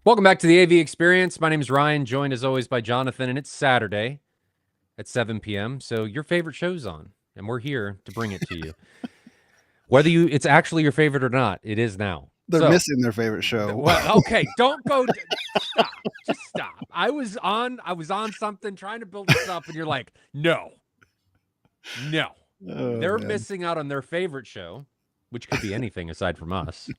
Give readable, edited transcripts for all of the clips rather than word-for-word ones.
Welcome back to the AV Experience. My name is Ryan, joined as always by Jonathan, and it's Saturday at 7 p.m. So your favorite show's on, and we're here to bring it to you. Whether it's actually your favorite or not, it is now. They're missing their favorite show. Well, okay, don't go. Stop. Just stop. I was on something trying to build this up, and you're like, no. They're missing out on their favorite show, which could be anything aside from us.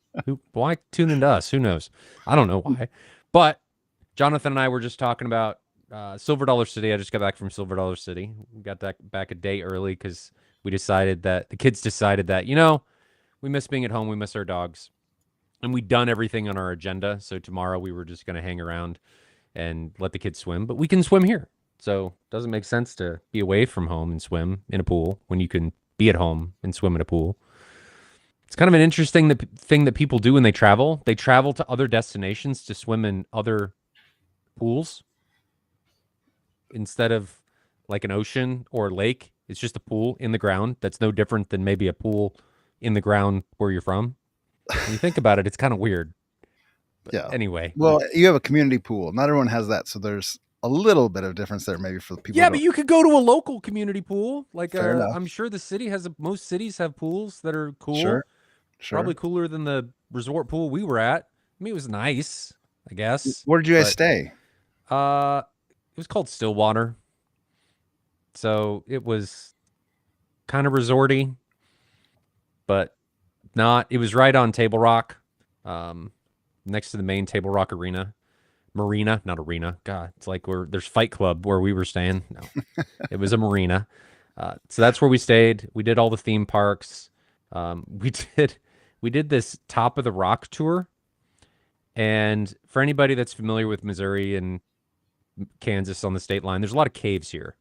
Why tune into us? Who knows? I don't know why. But Jonathan and I were just talking about Silver Dollar City. I just got back from Silver Dollar City. We got back a day early because the kids decided that, we miss being at home. We miss our dogs. And we'd done everything on our agenda. So tomorrow we were just going to hang around and let the kids swim. But we can swim here. So it doesn't make sense to be away from home and swim in a pool when you can be at home and swim in a pool. It's kind of an interesting thing that people do when they travel. They travel to other destinations to swim in other pools instead of like an ocean or a lake. It's just a pool in the ground that's no different than maybe a pool in the ground where you're from. When you think about it, it's kind of weird. But yeah. Anyway. Well, you have a community pool. Not everyone has that, so there's a little bit of difference there maybe for the people. Yeah, but you could go to a local community pool. Like I'm sure the city most cities have pools that are cool. Sure. Probably cooler than the resort pool we were at. I mean, it was nice, I guess. Where did you guys stay? It was called Stillwater. So it was kind of resorty, but not. It was right on Table Rock, next to the main Table Rock Marina, not arena. God, it's like there's Fight Club where we were staying. No, it was a marina. So that's where we stayed. We did all the theme parks. We did this Top of the Rock tour. And for anybody that's familiar with Missouri and Kansas on the state line, there's a lot of caves here.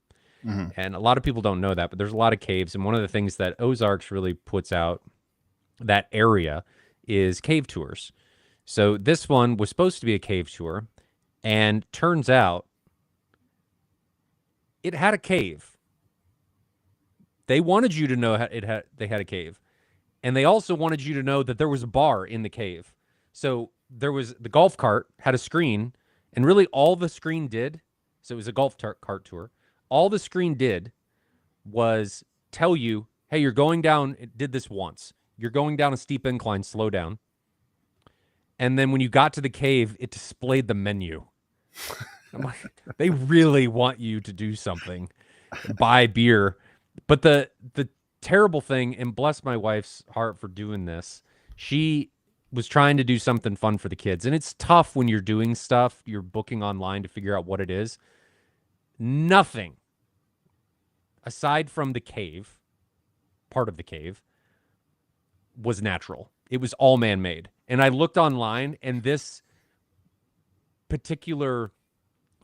Mm-hmm. And a lot of people don't know that, but there's a lot of caves. And one of the things that Ozarks really puts out that area is cave tours. So this one was supposed to be a cave tour, and turns out it had a cave. They wanted you to know they had a cave. And they also wanted you to know that there was a bar in the cave. So there was the golf cart had a screen, and really all the screen did, so it was a golf cart tour. All the screen did was tell you, hey, you're going down, it did this once. You're going down a steep incline, slow down. And then when you got to the cave, it displayed the menu. I'm like, they really want you to do something, buy beer. But the terrible thing, and bless my wife's heart for doing this, she was trying to do something fun for the kids. And it's tough when you're doing stuff, you're booking online to figure out what it is. Nothing aside from the cave, part of the cave, was natural. It was all man-made. And I looked online, and this particular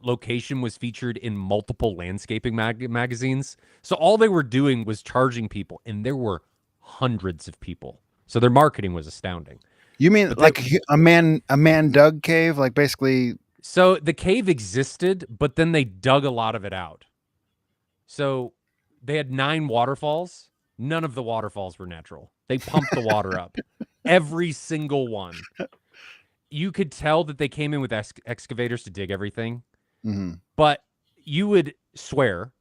location was featured in multiple landscaping magazines. So all they were doing was charging people, and there were hundreds of people. So their marketing was astounding. You mean a man dug cave, like basically? So the cave existed, but then they dug a lot of it out. So they had 9 waterfalls. None of the waterfalls were natural. They pumped the water up. Every single one. You could tell that they came in with excavators to dig everything. Mm-hmm. But you would swear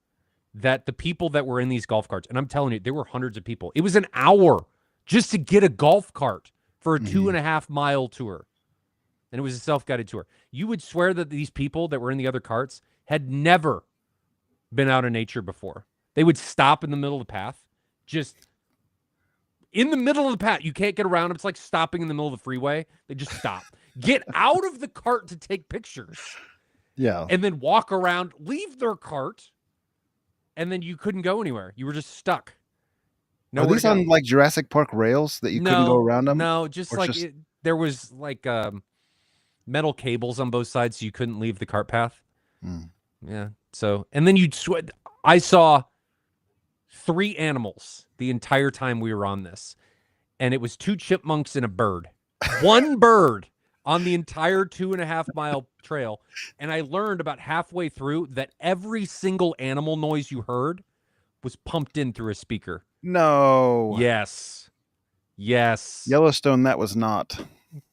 that the people that were in these golf carts, and I'm telling you, there were hundreds of people. It was an hour just to get a golf cart for a 2.5 mile tour. And it was a self-guided tour. You would swear that these people that were in the other carts had never been out in nature before. They would stop in the middle of the path, just in the middle of the path. You can't get around them. It's like stopping in the middle of the freeway. They just stop. Get out of the cart to take pictures. Yeah. And then walk around, leave their cart, and then you couldn't go anywhere. You were just stuck. Are these on like Jurassic Park rails that you couldn't go around them? No, there was like metal cables on both sides, so you couldn't leave the cart path. Yeah. So, and then I saw 3 animals the entire time we were on this, and it was 2 chipmunks and a bird. One bird on the entire 2.5 mile trail. And I learned about halfway through that every single animal noise you heard was pumped in through a speaker. No. Yes. Yellowstone, that was not.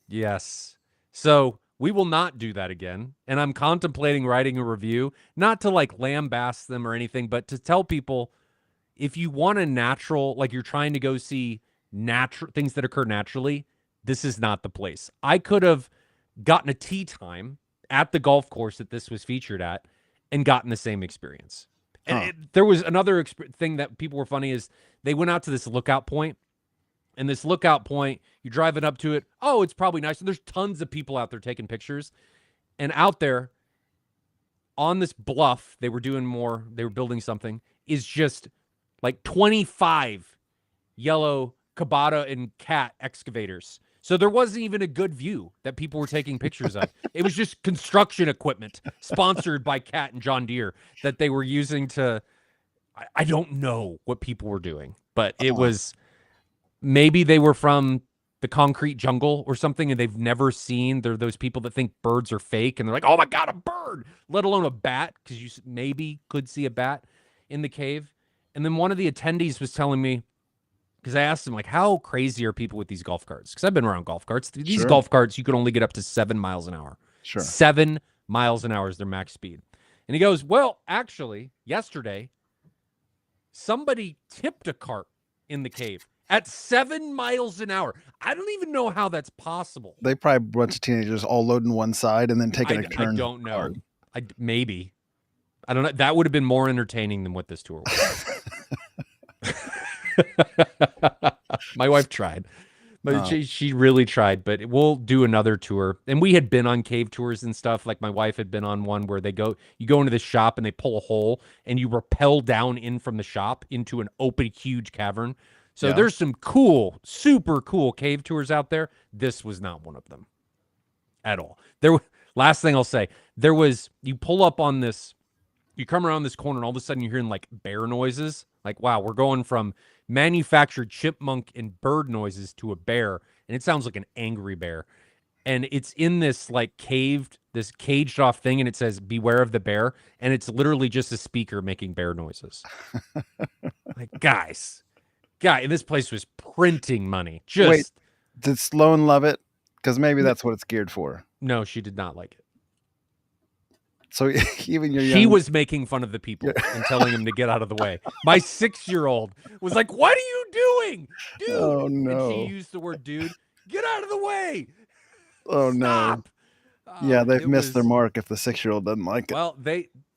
Yes. So We will not do that again. And I'm contemplating writing a review, not to like lambaste them or anything, but to tell people if you want a natural, like you're trying to go see natural things that occur naturally, this is not the place. I could have gotten a tee time at the golf course that this was featured at and gotten the same experience. And there was another thing that people were funny is they went out to this lookout point. And this lookout point, you're driving up to it. Oh, it's probably nice. And there's tons of people out there taking pictures. And out there on this bluff, they were building something, is just like 25 yellow Kubota and Cat excavators. So there wasn't even a good view that people were taking pictures of. It was just construction equipment sponsored by Cat and John Deere that they were using to, I don't know what people were doing, but it was, maybe they were from the concrete jungle or something and they've never seen, they're those people that think birds are fake and they're like, oh my God, a bird, let alone a bat, because you maybe could see a bat in the cave. And then one of the attendees was telling me, because I asked him, like, how crazy are people with these golf carts? Because I've been around golf carts. These golf carts, you can only get up to 7 miles an hour. Sure. 7 miles an hour is their max speed. And he goes, well, actually, yesterday, somebody tipped a cart in the cave at 7 miles an hour. I don't even know how that's possible. They probably a bunch of teenagers all loading one side and then taking a turn. I don't know. Maybe. I don't know. That would have been more entertaining than what this tour was. My wife tried, but she really tried. But we'll do another tour. And we had been on cave tours and stuff. Like my wife had been on one where you go into the shop and they pull a hole and you rappel down in from the shop into an open, huge cavern. So there's some cool, super cool cave tours out there. This was not one of them at all. Last thing I'll say, you pull up on this, you come around this corner and all of a sudden you're hearing like bear noises. Like, wow, we're going from manufactured chipmunk and bird noises to a bear. And it sounds like an angry bear. And it's in this like this caged off thing. And it says, beware of the bear. And it's literally just a speaker making bear noises. Like, guys, this place was printing money. Wait, did Sloan love it? Because maybe that's what it's geared for. No, she did not like it. So even she was making fun of the people and telling them to get out of the way. My 6-year-old was like, what are you doing? Dude. Oh, no. And she used the word dude. Get out of the way. Oh, Stop. No. Yeah, they've missed their mark if the 6-year-old doesn't like it. Well,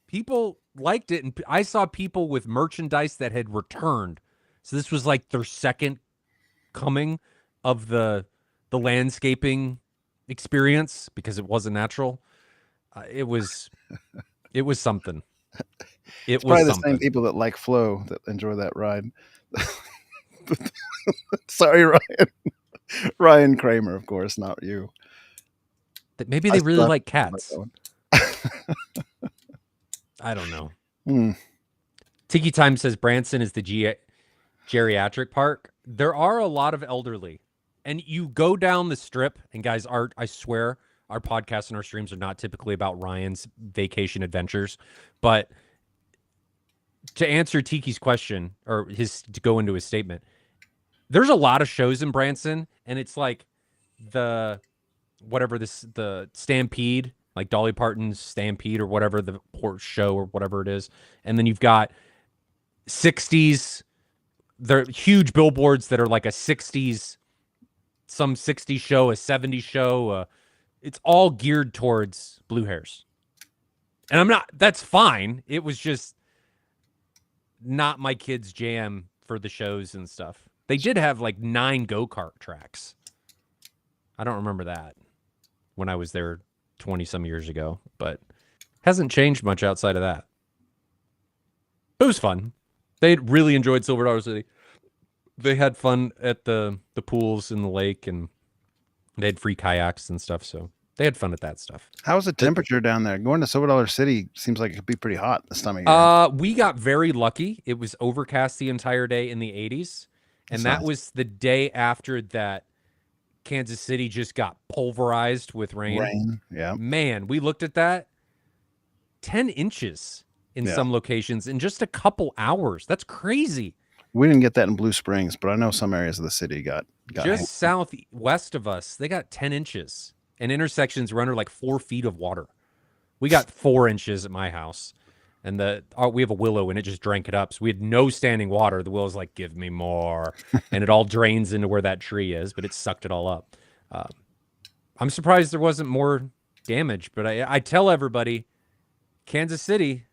people liked it. And I saw people with merchandise that had returned. So this was like their second coming of the landscaping experience because it wasn't natural. It was something. It was probably the something. same people that like Flow that enjoy that ride. Sorry, Ryan. Ryan Kramer, of course, not you. Maybe they really like cats. I don't know. Tiki Time says Branson is the geriatric park. There are a lot of elderly. And you go down the strip, and guys, I swear, our podcasts and our streams are not typically about Ryan's vacation adventures. But to answer Tiki's question, or to go into his statement, there's a lot of shows in Branson, and it's like the Stampede, like Dolly Parton's Stampede or whatever, the port show or whatever it is. And then you've got 60s, they're huge billboards that are like a 60s, some 60s show, a 70s show. It's all geared towards blue hairs. And that's fine. It was just not my kids' jam for the shows and stuff. They did have like 9 go-kart tracks. I don't remember that when I was there 20 some years ago, but hasn't changed much outside of that. It was fun. They really enjoyed Silver Dollar City. They had fun at the pools in the lake, and they had free kayaks and stuff, so they had fun at that stuff. How's the temperature down there? Going to Silver Dollar City seems like it could be pretty hot this time of year. We got very lucky. It was overcast the entire day in the 80s, and that was the day after that Kansas City just got pulverized with rain. Yeah. Man, we looked at that. 10 inches in some locations in just a couple hours. That's crazy. We didn't get that in Blue Springs, but I know some areas of the city got just southwest of us. They got 10 inches and intersections were under like 4 feet of water. We got 4 inches at my house, and we have a willow, and it just drank it up. So we had no standing water. The willow's like, give me more, and it all drains into where that tree is, but it sucked it all up. I'm surprised there wasn't more damage, but I tell everybody, Kansas City,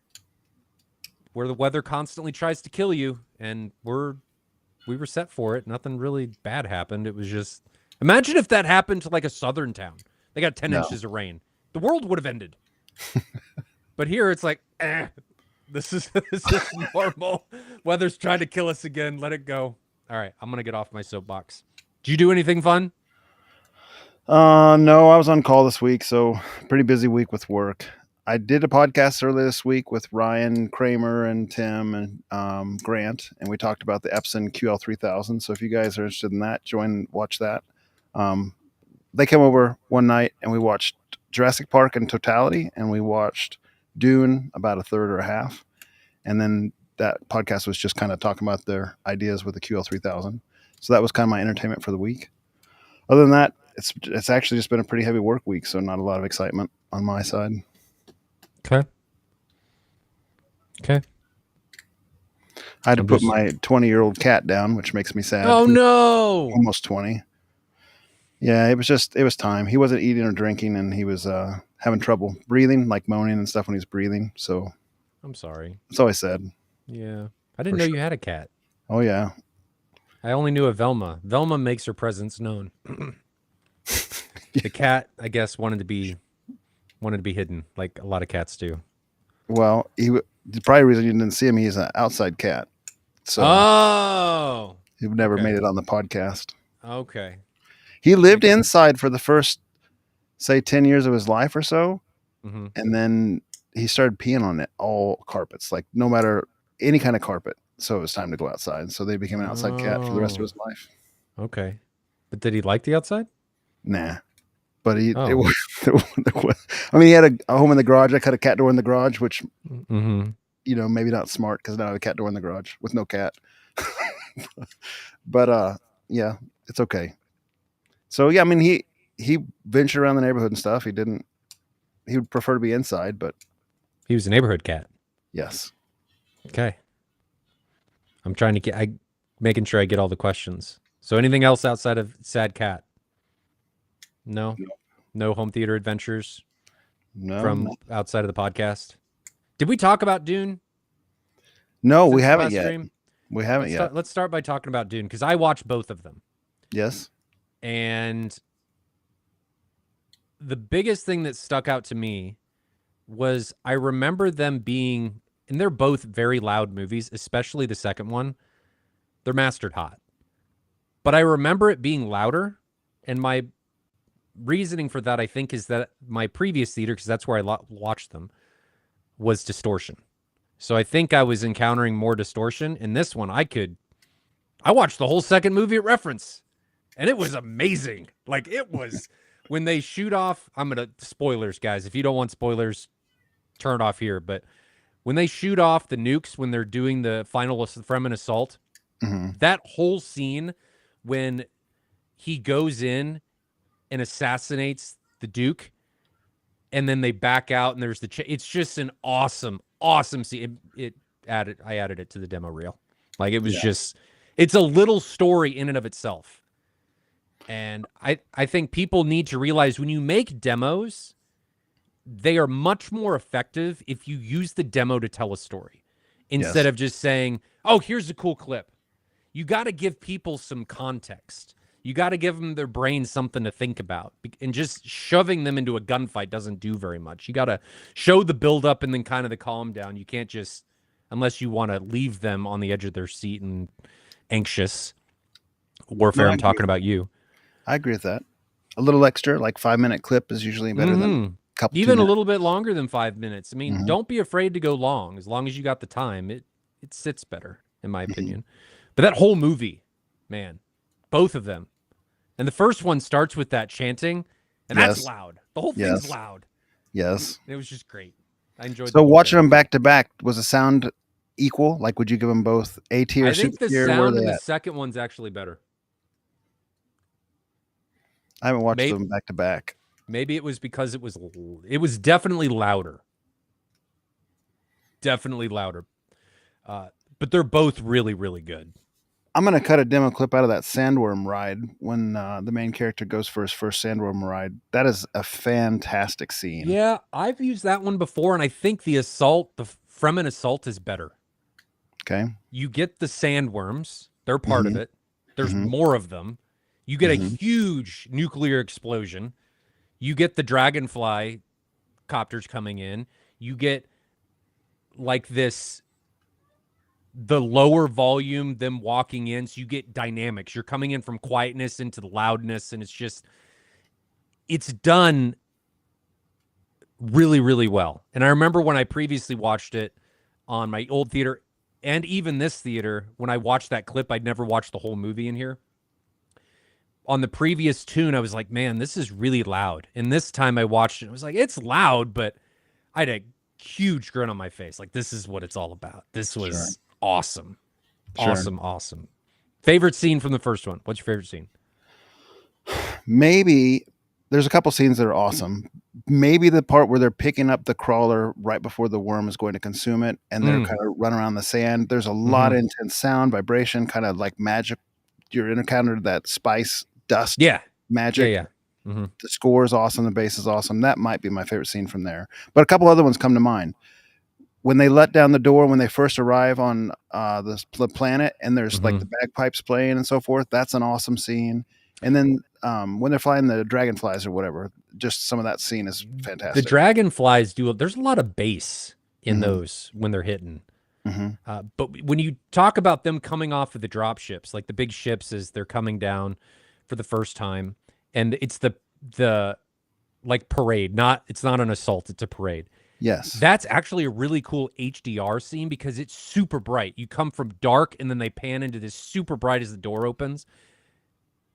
where the weather constantly tries to kill you, and we were set for it. Nothing really bad happened. It was just, imagine if that happened to like a southern town. They got 10 inches of rain. The world would have ended. But here it's like, this is normal. Weather's trying to kill us again. Let it go. All right, I'm gonna get off my soapbox. Did you do anything fun? No, I was on call this week, so pretty busy week with work. I did a podcast earlier this week with Ryan Kramer and Tim and Grant, and we talked about the Epson QL3000. So if you guys are interested in that, watch that. They came over one night and we watched Jurassic Park in totality, and we watched Dune about a third or a half. And then that podcast was just kind of talking about their ideas with the QL3000. So that was kind of my entertainment for the week. Other than that, it's actually just been a pretty heavy work week, so not a lot of excitement on my side. Okay. I had to put my 20-year-old cat down, which makes me sad. Oh no! Almost 20. Yeah, it was time. He wasn't eating or drinking, and he was having trouble breathing, like moaning and stuff when he's breathing. So I'm sorry. That's all I said. Yeah. I didn't know you had a cat. Oh yeah. I only knew of Velma. Velma makes her presence known. The cat, I guess, wanted to be hidden, like a lot of cats do. Well, the probably reason you didn't see him, he's an outside cat. So he never made it on the podcast. Okay. He lived inside for the first, say, 10 years of his life or so. Mm-hmm. And then he started peeing on all carpets, like no matter any kind of carpet. So it was time to go outside. So they became an outside cat for the rest of his life. Okay. But did he like the outside? Nah. But I mean, he had a home in the garage. I cut a cat door in the garage, which, maybe not smart because now I have a cat door in the garage with no cat. But yeah, it's okay. So yeah, I mean, he ventured around the neighborhood and stuff. He would prefer to be inside, but he was a neighborhood cat. Yes. Okay. I'm trying to making sure I get all the questions. So anything else outside of sad cat? No home theater adventures from outside of the podcast. Did we talk about Dune? No, we haven't yet. We haven't yet. Let's start by talking about Dune because I watched both of them. Yes. And the biggest thing that stuck out to me was I remember them being, and they're both very loud movies, especially the second one. They're mastered hot. But I remember it being louder, and my reasoning for that, I think, is that my previous theater, because that's where I watched them, was distortion. So I think I was encountering more distortion. In this one, I watched the whole second movie at reference, and it was amazing. Like, it was, when they shoot off, spoilers, guys. If you don't want spoilers, turn it off here. But when they shoot off the nukes, when they're doing the final Fremen assault, that whole scene when he goes in and assassinates the Duke, and then they back out, and there's it's just an awesome scene. I added it to the demo reel. Like, it was just, it's a little story in and of itself. And I think people need to realize when you make demos, they are much more effective if you use the demo to tell a story instead of just saying, oh, here's a cool clip. You got to give people some context. You got to give them their brain something to think about. And just shoving them into a gunfight doesn't do very much. You got to show the buildup and then kind of the calm down. You can't just, unless you want to leave them on the edge of their seat and anxious. Warfare, I'm talking about you. I agree with that. A little extra, like 5-minute clip is usually better than a couple. Even a little bit longer than 5 minutes. I mean, don't be afraid to go long. As long as you got the time, it sits better, in my opinion. But that whole movie, man, both of them. And the first one starts with that chanting, and that's loud. The whole thing's loud. Yes. It was just great. I enjoyed it. So watching them back to back, was the sound equal? Like, would you give them both A tier? I think the sound in the second one's actually better. I haven't watched them back to back. Maybe it was because it was definitely louder. Definitely louder. But they're both really, really good. I'm going to cut a demo clip out of that sandworm ride when the main character goes for his first sandworm ride. That is a fantastic scene. Yeah, I've used that one before, and I think the Fremen assault is better. Okay. You get the sandworms. They're part of Mhm. it. There's Mhm. more of them. You get a Mhm. huge nuclear explosion. You get the dragonfly copters coming in. You get like the lower volume, them walking in. So you get dynamics. You're coming in from quietness into the loudness, and it's done really, really well. And I remember when I previously watched it on my old theater and even this theater, when I watched that clip, I'd never watched the whole movie in here. On the previous tune, I was like, man, this is really loud. And this time I watched it, I was like, it's loud, but I had a huge grin on my face. Like, this is what it's all about. This Sure. was awesome. Sure. Awesome, awesome. Favorite scene from the first one? What's your favorite scene? Maybe there's a couple scenes that are awesome. Maybe the part where they're picking up the crawler right before the worm is going to consume it, and they're kind of running around the sand. There's a lot of intense sound, vibration, kind of like magic. You're encountered that spice, dust, magic. Yeah. Mm-hmm. The score is awesome. The bass is awesome. That might be my favorite scene from there. But a couple other ones come to mind. When they let down the door, when they first arrive on the planet, and there's like the bagpipes playing and so forth, that's an awesome scene. And then when they're flying the dragonflies or whatever, just some of that scene is fantastic. The dragonflies there's a lot of bass in those when they're hitting. But when you talk about them coming off of the drop ships, like the big ships as they're coming down for the first time, and it's the like parade, it's not an assault, it's a parade. Yes. That's actually a really cool HDR scene because it's super bright. You come from dark and then they pan into this super bright as the door opens.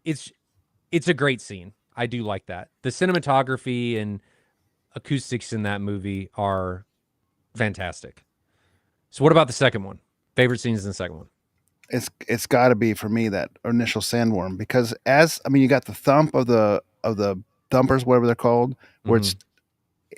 It's a great scene. I do like that. The cinematography and acoustics in that movie are fantastic. So what about the second one? Favorite scenes in the second one? It's got to be for me that initial sandworm, because you got the thump of the thumpers, whatever they're called, where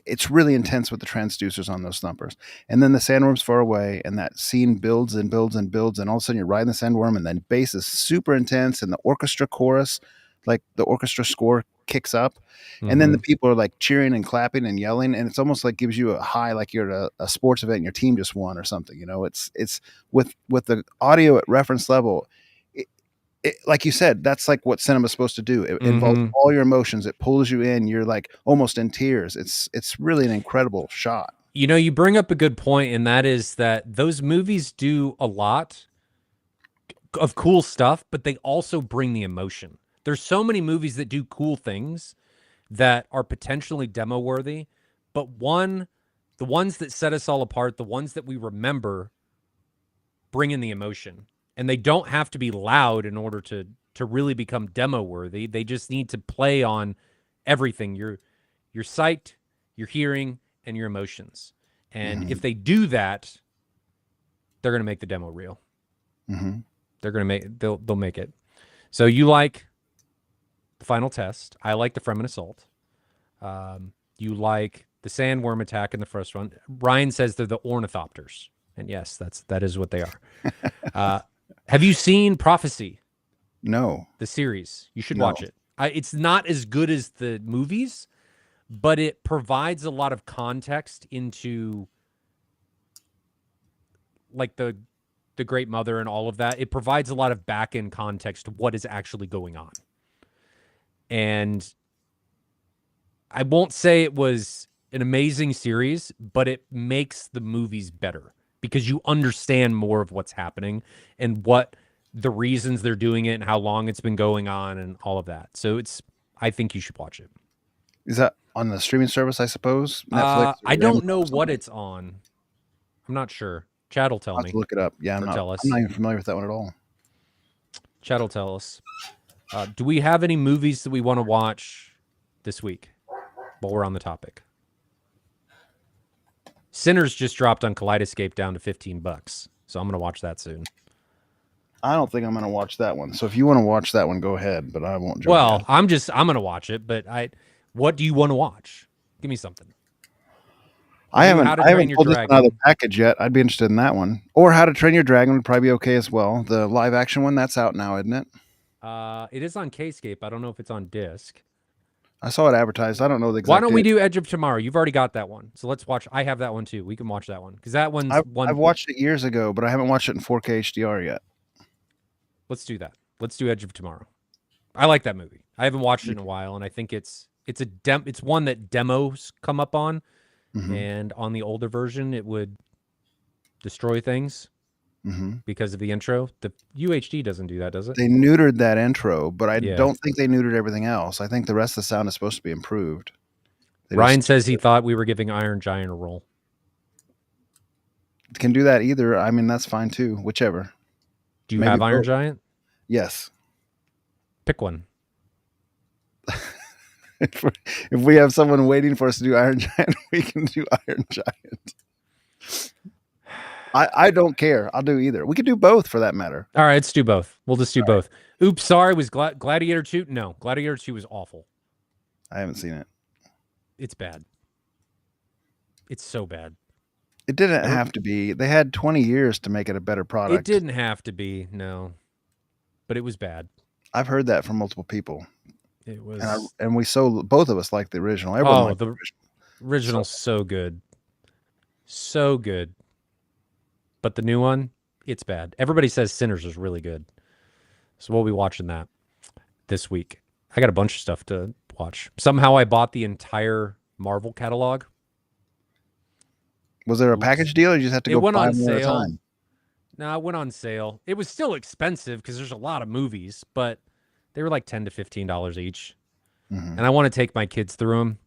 it's really intense with the transducers on those thumpers, and then the sandworm's far away, and that scene builds and builds and builds, and all of a sudden you're riding the sandworm, and then bass is super intense, and the orchestra chorus, like the orchestra score, kicks up, and then the people are like cheering and clapping and yelling, and it's almost like gives you a high, like you're at a sports event and your team just won or something. It's with the audio at reference level. Like you said, that's like what cinema's supposed to do. It involves all your emotions. It pulls you in. You're like almost in tears. It's really an incredible shot. You bring up a good point, and that is that those movies do a lot of cool stuff, but they also bring the emotion. There's so many movies that do cool things that are potentially demo worthy, but the ones that set us all apart, the ones that we remember, bring in the emotion. And they don't have to be loud in order to really become demo worthy. They just need to play on everything, your sight, your hearing, and your emotions. And if they do that, they're going to make the demo real. They're going to they'll make it. So you like the final test. I like the Fremen assault. You like the sandworm attack in the first one. Ryan says they're the ornithopters. And yes, that is what they are. Have you seen Prophecy? No. The series. You should watch it. It's not as good as the movies, but it provides a lot of context into like the Great Mother and all of that. It provides a lot of back-end context to what is actually going on. And I won't say it was an amazing series, but it makes the movies better because you understand more of what's happening and what the reasons they're doing it and how long it's been going on and all of that. So I think you should watch it. Is that on the streaming service, I suppose? Netflix? I don't know what it's on. I'm not sure. Chad will tell I'll have me. to look it up. Yeah, I'm not even familiar with that one at all. Chad will tell us. Do we have any movies that we want to watch this week while we're on the topic? Sinners just dropped on Kaleidoscape down to $15, so I'm going to watch that soon. I don't think I'm going to watch that one. So if you want to watch that one, go ahead, but I won't. Well, I'm going to watch it, but What do you want to watch? Give me something. I Do haven't How to I Train haven't Your pulled this one out of the Dragon. package yet. I'd be interested in that one. Or How to Train Your Dragon would probably be okay as well. The live action one that's out now, isn't it? It is on Kscape. I don't know if it's on disc. I saw it advertised. I don't know the Why exact don't we date. do Edge of Tomorrow? You've already got that one, so let's watch. I have that one too. We can watch that one because that one's I've one. watched it years ago, but I haven't watched it in 4K HDR yet. Let's do that. Let's do Edge of Tomorrow. I like that movie. I haven't watched it in a while, and I think it's it's one that demos come up on, and on the older version, it would destroy things because of the intro. The UHD doesn't do that, does it? They neutered that intro, but I Yeah. don't think they neutered everything else. I think the rest of the sound is supposed to be improved. They Ryan just says he thought we were giving Iron Giant a role. can do that either. I mean, that's fine too. Whichever. Do you Maybe have Iron both. Giant? Yes. Pick one. If we have someone waiting for us to do Iron Giant, we can do Iron Giant. I don't care. I'll do either. We could do both for that matter. All right, let's do both. We'll just do both. Oops, sorry. Was Gladiator 2? No, Gladiator 2 was awful. I haven't seen it. It's bad. It's so bad. It didn't have to be. They had 20 years to make it a better product. It didn't have to be, no. But it was bad. I've heard that from multiple people. It was. And we both of us like the original. Everyone liked the original's so good. So good. But the new one, it's bad. Everybody says Sinners is really good. So we'll be watching that this week. I got a bunch of stuff to watch. Somehow I bought the entire Marvel catalog. Was there a package deal, or you just have to go went buy on them at a sale. time? No, it went on sale. It was still expensive because there's a lot of movies, but they were like $10 to $15 each. And I want to take my kids through them.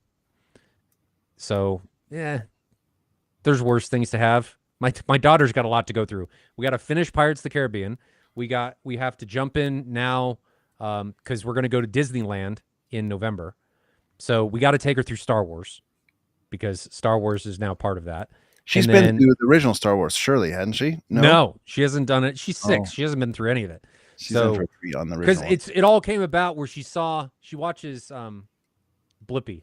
So, yeah, there's worse things to have. My daughter's got a lot to go through. We got to finish Pirates of the Caribbean. We have to jump in now because we're going to go to Disneyland in November. So we got to take her through Star Wars because Star Wars is now part of that. She's been through the original Star Wars, surely, hadn't she? No, she hasn't done it. She's 6. She hasn't been through any of it. She's in for 3 on the original. Because it all came about where she watches Blippi.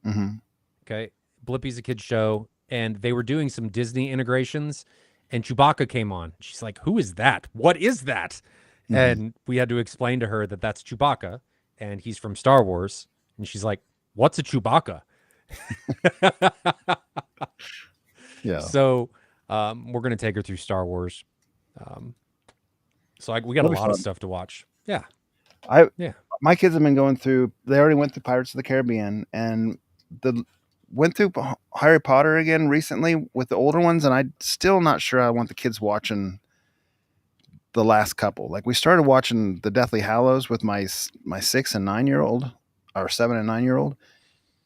Okay, Blippi's a kid's show, and they were doing some Disney integrations, and Chewbacca came on. She's like, "Who is that? What is that?" And we had to explain to her that that's Chewbacca, and he's from Star Wars. And she's like, "What's a Chewbacca?" Yeah. So we're gonna take her through Star Wars. So we got a lot of stuff to watch. Yeah. My kids have been going through. They already went through Pirates of the Caribbean, and went through Harry Potter again recently with the older ones, and I'm still not sure I want the kids watching the last couple. Like, we started watching the Deathly Hallows with my 6 and 9-year-old, or 7 and 9-year-old,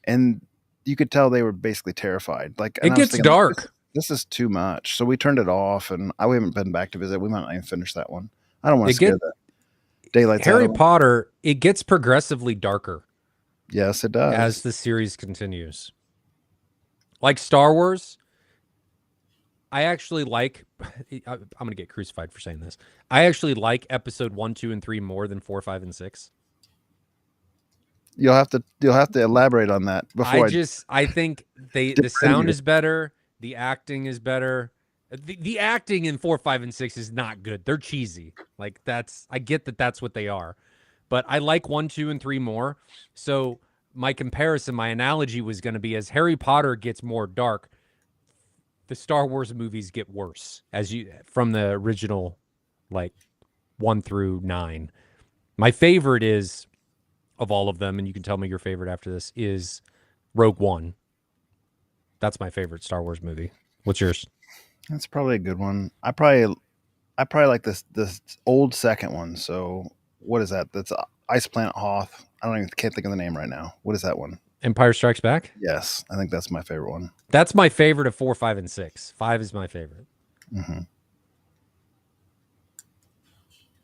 and you could tell they were basically terrified. Like, it gets dark. This is too much. So we turned it off, and we haven't been back to visit. We might not even finish that one. I don't want to scare the daylights out of Harry them. Potter, it gets progressively darker. Yes, it does. As the series continues. Like Star Wars, I actually like, I'm going to get crucified for saying this. I actually like episode 1, 2, and 3 more than 4, 5, and 6. You'll have to elaborate on that before I think the sound is better, the acting is better. The acting in 4, 5, and 6 is not good. They're cheesy. Like, I get that that's what they are. But I like 1, 2, and 3 more. So my comparison, my analogy was going to be, as Harry Potter gets more dark, the Star Wars movies get worse from the original, like 1 through 9. My favorite is, of all of them, and you can tell me your favorite after this, is Rogue One. That's my favorite Star Wars movie. What's yours? That's probably a good one. I probably like this old second one. So what is that? That's Ice Planet Hoth. Can't think of the name right now. What is that one? Empire Strikes Back? Yes, I think that's my favorite one. That's my favorite of 4, 5, and 6. 5 is my favorite.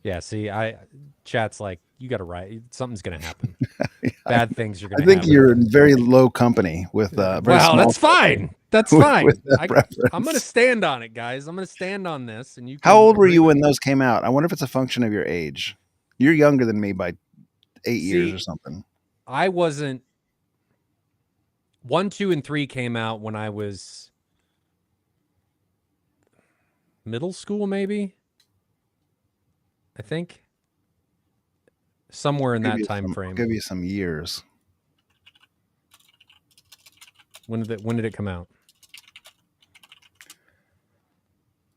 Yeah, see, chat's like, you got to write. Something's going to happen. Bad things are going to happen. I think you're in very low company with well, that's fine. That's fine. I'm going to reference. stand on it, guys. I'm going to stand on this. And How old were you when those came out? I wonder if it's a function of your age. You're younger than me by 8 years or something. I wasn't 1, 2, and 3 came out when I was middle school, maybe. I think somewhere in that time I'll frame. give you some years. When did it come out?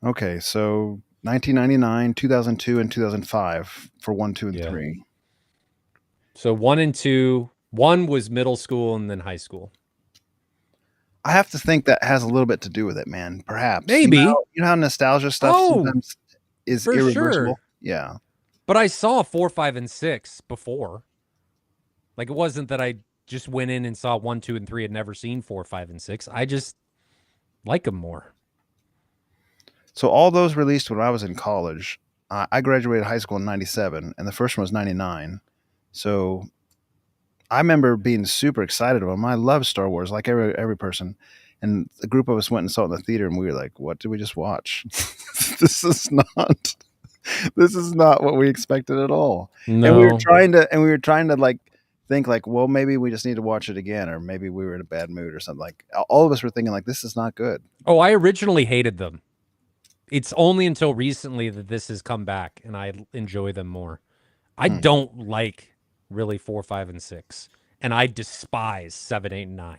Okay, so 1999, 2002, and 2005 for 1, 2, and Yeah. 3. So 1 and 2. 1 was middle school and then high school. I have to think that has a little bit to do with it, man. Perhaps. Maybe. You know how nostalgia stuff sometimes is for irreversible? sure. Yeah. But I saw 4, 5, and 6 before. Like, it wasn't that I just went in and saw 1, 2, and 3. Had never seen 4, 5, and 6. I just like them more. So all those released when I was in college. I graduated high school in 97, and the first one was 99. So I remember being super excited about them. I love Star Wars, like every person. And a group of us went and saw it in the theater, and we were like, "What did we just watch? this is not, this is not what we expected at all." No. And we were trying to like think like, well, maybe we just need to watch it again, or maybe we were in a bad mood or something. Like all of us were thinking like, this is not good. Oh, I originally hated them. It's only until recently that this has come back, and I enjoy them more. I don't like really 4, 5, and 6, and I despise 7, 8, and 9.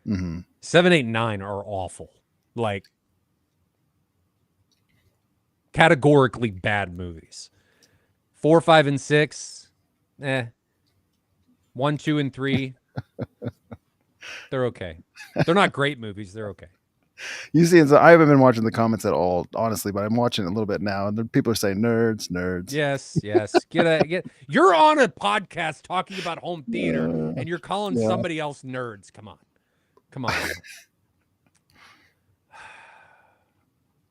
Mm-hmm. 7, 8, and 9 are awful. Like, categorically bad movies. 4, 5, and 6, 1, 2, and 3, they're okay. They're not great movies. They're okay. You see, I haven't been watching the comments at all, honestly, but I'm watching it a little bit now, and people are saying nerds. Yes. Get. You're on a podcast talking about home theater, and you're calling somebody else nerds. Come on.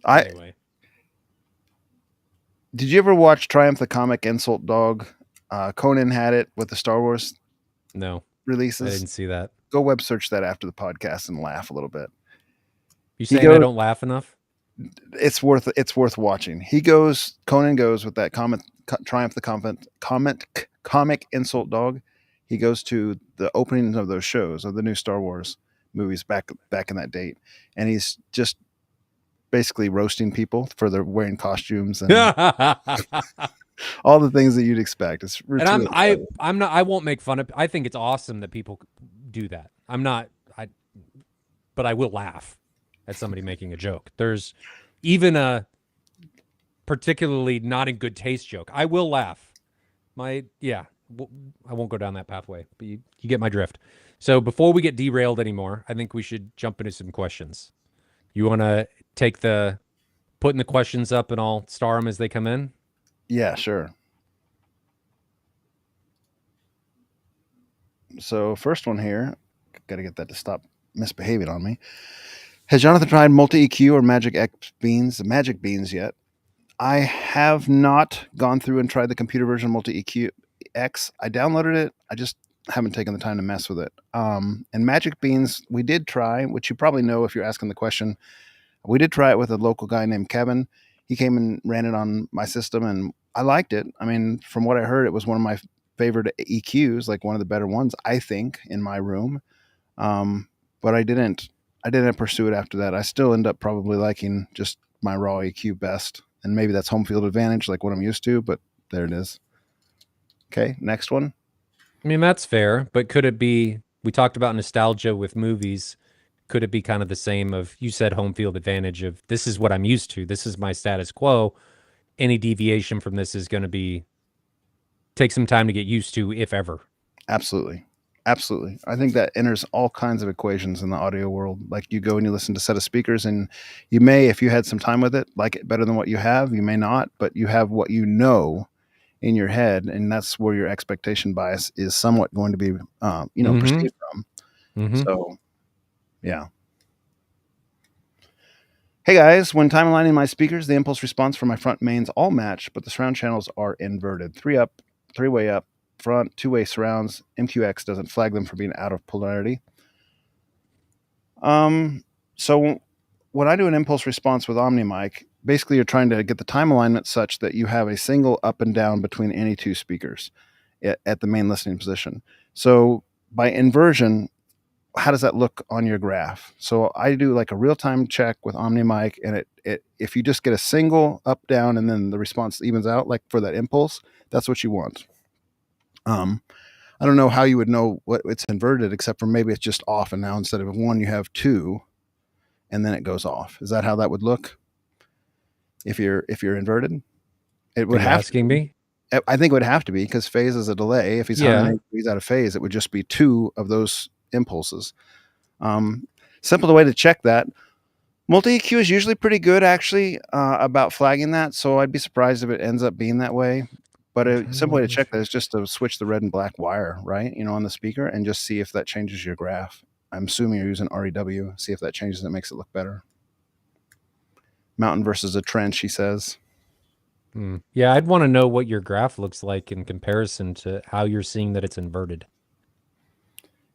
Anyway, did you ever watch Triumph the Comic Insult Dog? Conan had it with the Star Wars no releases. I didn't see that. Go web search that after the podcast and laugh a little bit. You saying I don't laugh enough? It's worth watching. Conan goes with that Triumph the Comic Insult Dog. He goes to the openings of those shows of the new Star Wars movies back in that date, and he's just basically roasting people for their wearing costumes and all the things that you'd expect. I won't make fun of. I think it's awesome that people do that. But I will laugh at somebody making a joke. There's even a particularly not in good taste joke. I will laugh. I won't go down that pathway, but you get my drift. So before we get derailed anymore, I think we should jump into some questions. You want to putting the questions up and I'll star them as they come in? Yeah, sure. So first one here, got to get that to stop misbehaving on me. Has Jonathan tried multi-EQ or Magic Beans yet? I have not gone through and tried the computer version of multi-EQ X. I downloaded it. I just haven't taken the time to mess with it. And Magic Beans, we did try, which you probably know if you're asking the question. We did try it with a local guy named Kevin. He came and ran it on my system, and I liked it. I mean, from what I heard, it was one of my favorite EQs, like one of the better ones, I think, in my room. But I didn't pursue it after that. I still end up probably liking just my raw EQ best. And maybe that's home field advantage, like what I'm used to, but there it is. Okay, next one. I mean, that's fair, but could it be, we talked about nostalgia with movies. Could it be kind of the same of, you said home field advantage of, this is what I'm used to. This is my status quo. Any deviation from this is going to take some time to get used to, if ever. Absolutely. I think that enters all kinds of equations in the audio world. Like you go and you listen to a set of speakers, and you may, if you had some time with it, like it better than what you have. You may not, but you have what you know in your head, and that's where your expectation bias is somewhat going to be, perceived from. Mm-hmm. So, yeah. Hey guys, when time aligning my speakers, the impulse response for my front mains all match, but the surround channels are inverted. 3-way up, front, 2-way surrounds. MQX doesn't flag them for being out of polarity. So when I do an impulse response with OmniMic, basically you're trying to get the time alignment such that you have a single up and down between any two speakers at the main listening position. So by inversion, how does that look on your graph? So I do like a real-time check with OmniMic, and it if you just get a single up down and then the response evens out, like for that impulse, that's what you want. I don't know how you would know what it's inverted, except for maybe it's just off, and now instead of 1 you have 2, and then it goes off. Is that how that would look if you're inverted? It Are would you have to asking be. me? I think it would have to be, because phase is a delay. If he's Yeah. 180 degrees out of phase, it would just be 2 of those impulses. Simple way to check that. Multi EQ is usually pretty good, actually, about flagging that. So I'd be surprised if it ends up being that way. But a simple way to check that is just to switch the red and black wire, right? On the speaker, and just see if that changes your graph. I'm assuming you're using REW. See if that changes it, makes it look better. Mountain versus a trench, he says. Yeah, I'd want to know what your graph looks like in comparison to how you're seeing that it's inverted.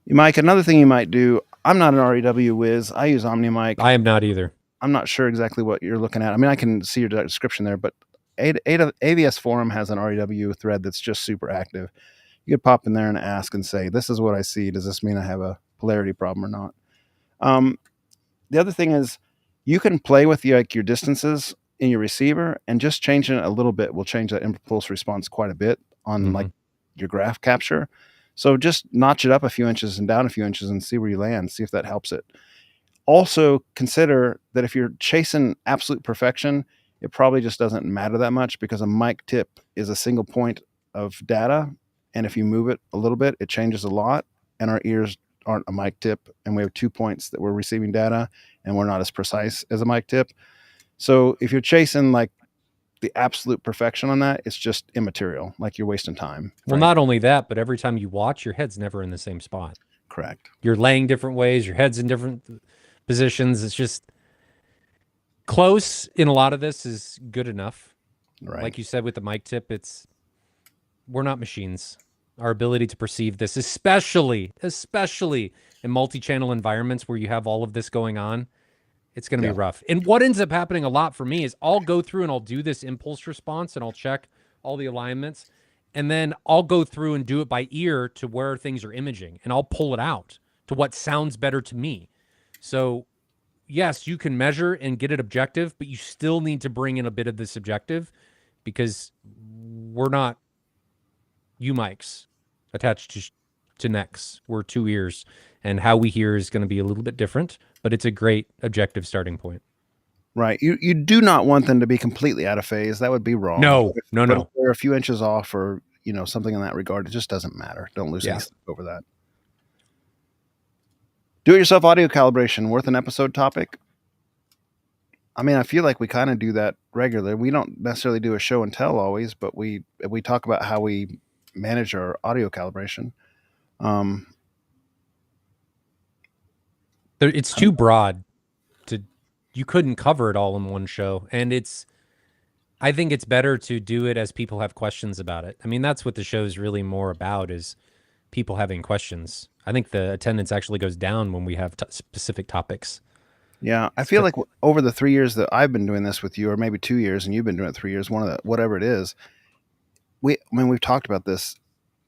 Mike, another thing you might do, I'm not an REW whiz. I use OmniMic. I am not either. I'm not sure exactly what you're looking at. I mean, I can see your description there, but AVS Forum has an REW thread that's just super active. You could pop in there and ask and say, this is what I see. Does this mean I have a polarity problem or not? The other thing is, you can play with your distances in your receiver, and just changing it a little bit will change that impulse response quite a bit on like your graph capture. So just notch it up a few inches and down a few inches and see where you land, see if that helps it. Also consider that if you're chasing absolute perfection, it probably just doesn't matter that much, because a mic tip is a single point of data. And if you move it a little bit, it changes a lot. And our ears aren't a mic tip. And we have 2 points that we're receiving data, and we're not as precise as a mic tip. So if you're chasing like the absolute perfection on that, it's just immaterial. Like, you're wasting time. Well, not only that, but every time you watch, your head's never in the same spot. Correct. You're laying different ways. Your head's in different positions. It's just close in a lot of this is good enough. Right. Like you said with the mic tip, we're not machines. Our ability to perceive this, especially in multi-channel environments where you have all of this going on, it's going to be rough. And what ends up happening a lot for me is I'll go through and I'll do this impulse response and I'll check all the alignments, and then I'll go through and do it by ear to where things are imaging, and I'll pull it out to what sounds better to me. So yes, you can measure and get it objective, but you still need to bring in a bit of the subjective, because we're not mics attached to necks. We're 2 ears, and how we hear is going to be a little bit different, but it's a great objective starting point. Right. You do not want them to be completely out of phase. That would be wrong. No. If they're a few inches off, or something in that regard, it just doesn't matter. Don't lose any sleep over that. Do-it-yourself audio calibration, worth an episode topic? I mean, I feel like we kind of do that regularly. We don't necessarily do a show and tell always, but we talk about how we manage our audio calibration. It's too broad. You couldn't cover it all in one show, and I think it's better to do it as people have questions about it. I mean, that's what the show is really more about, is people having questions. I think the attendance actually goes down when we have specific topics. Yeah, I feel like over the 3 years that I've been doing this with you, or maybe 2 years, and you've been doing it 3 years, whatever it is, we've talked about this.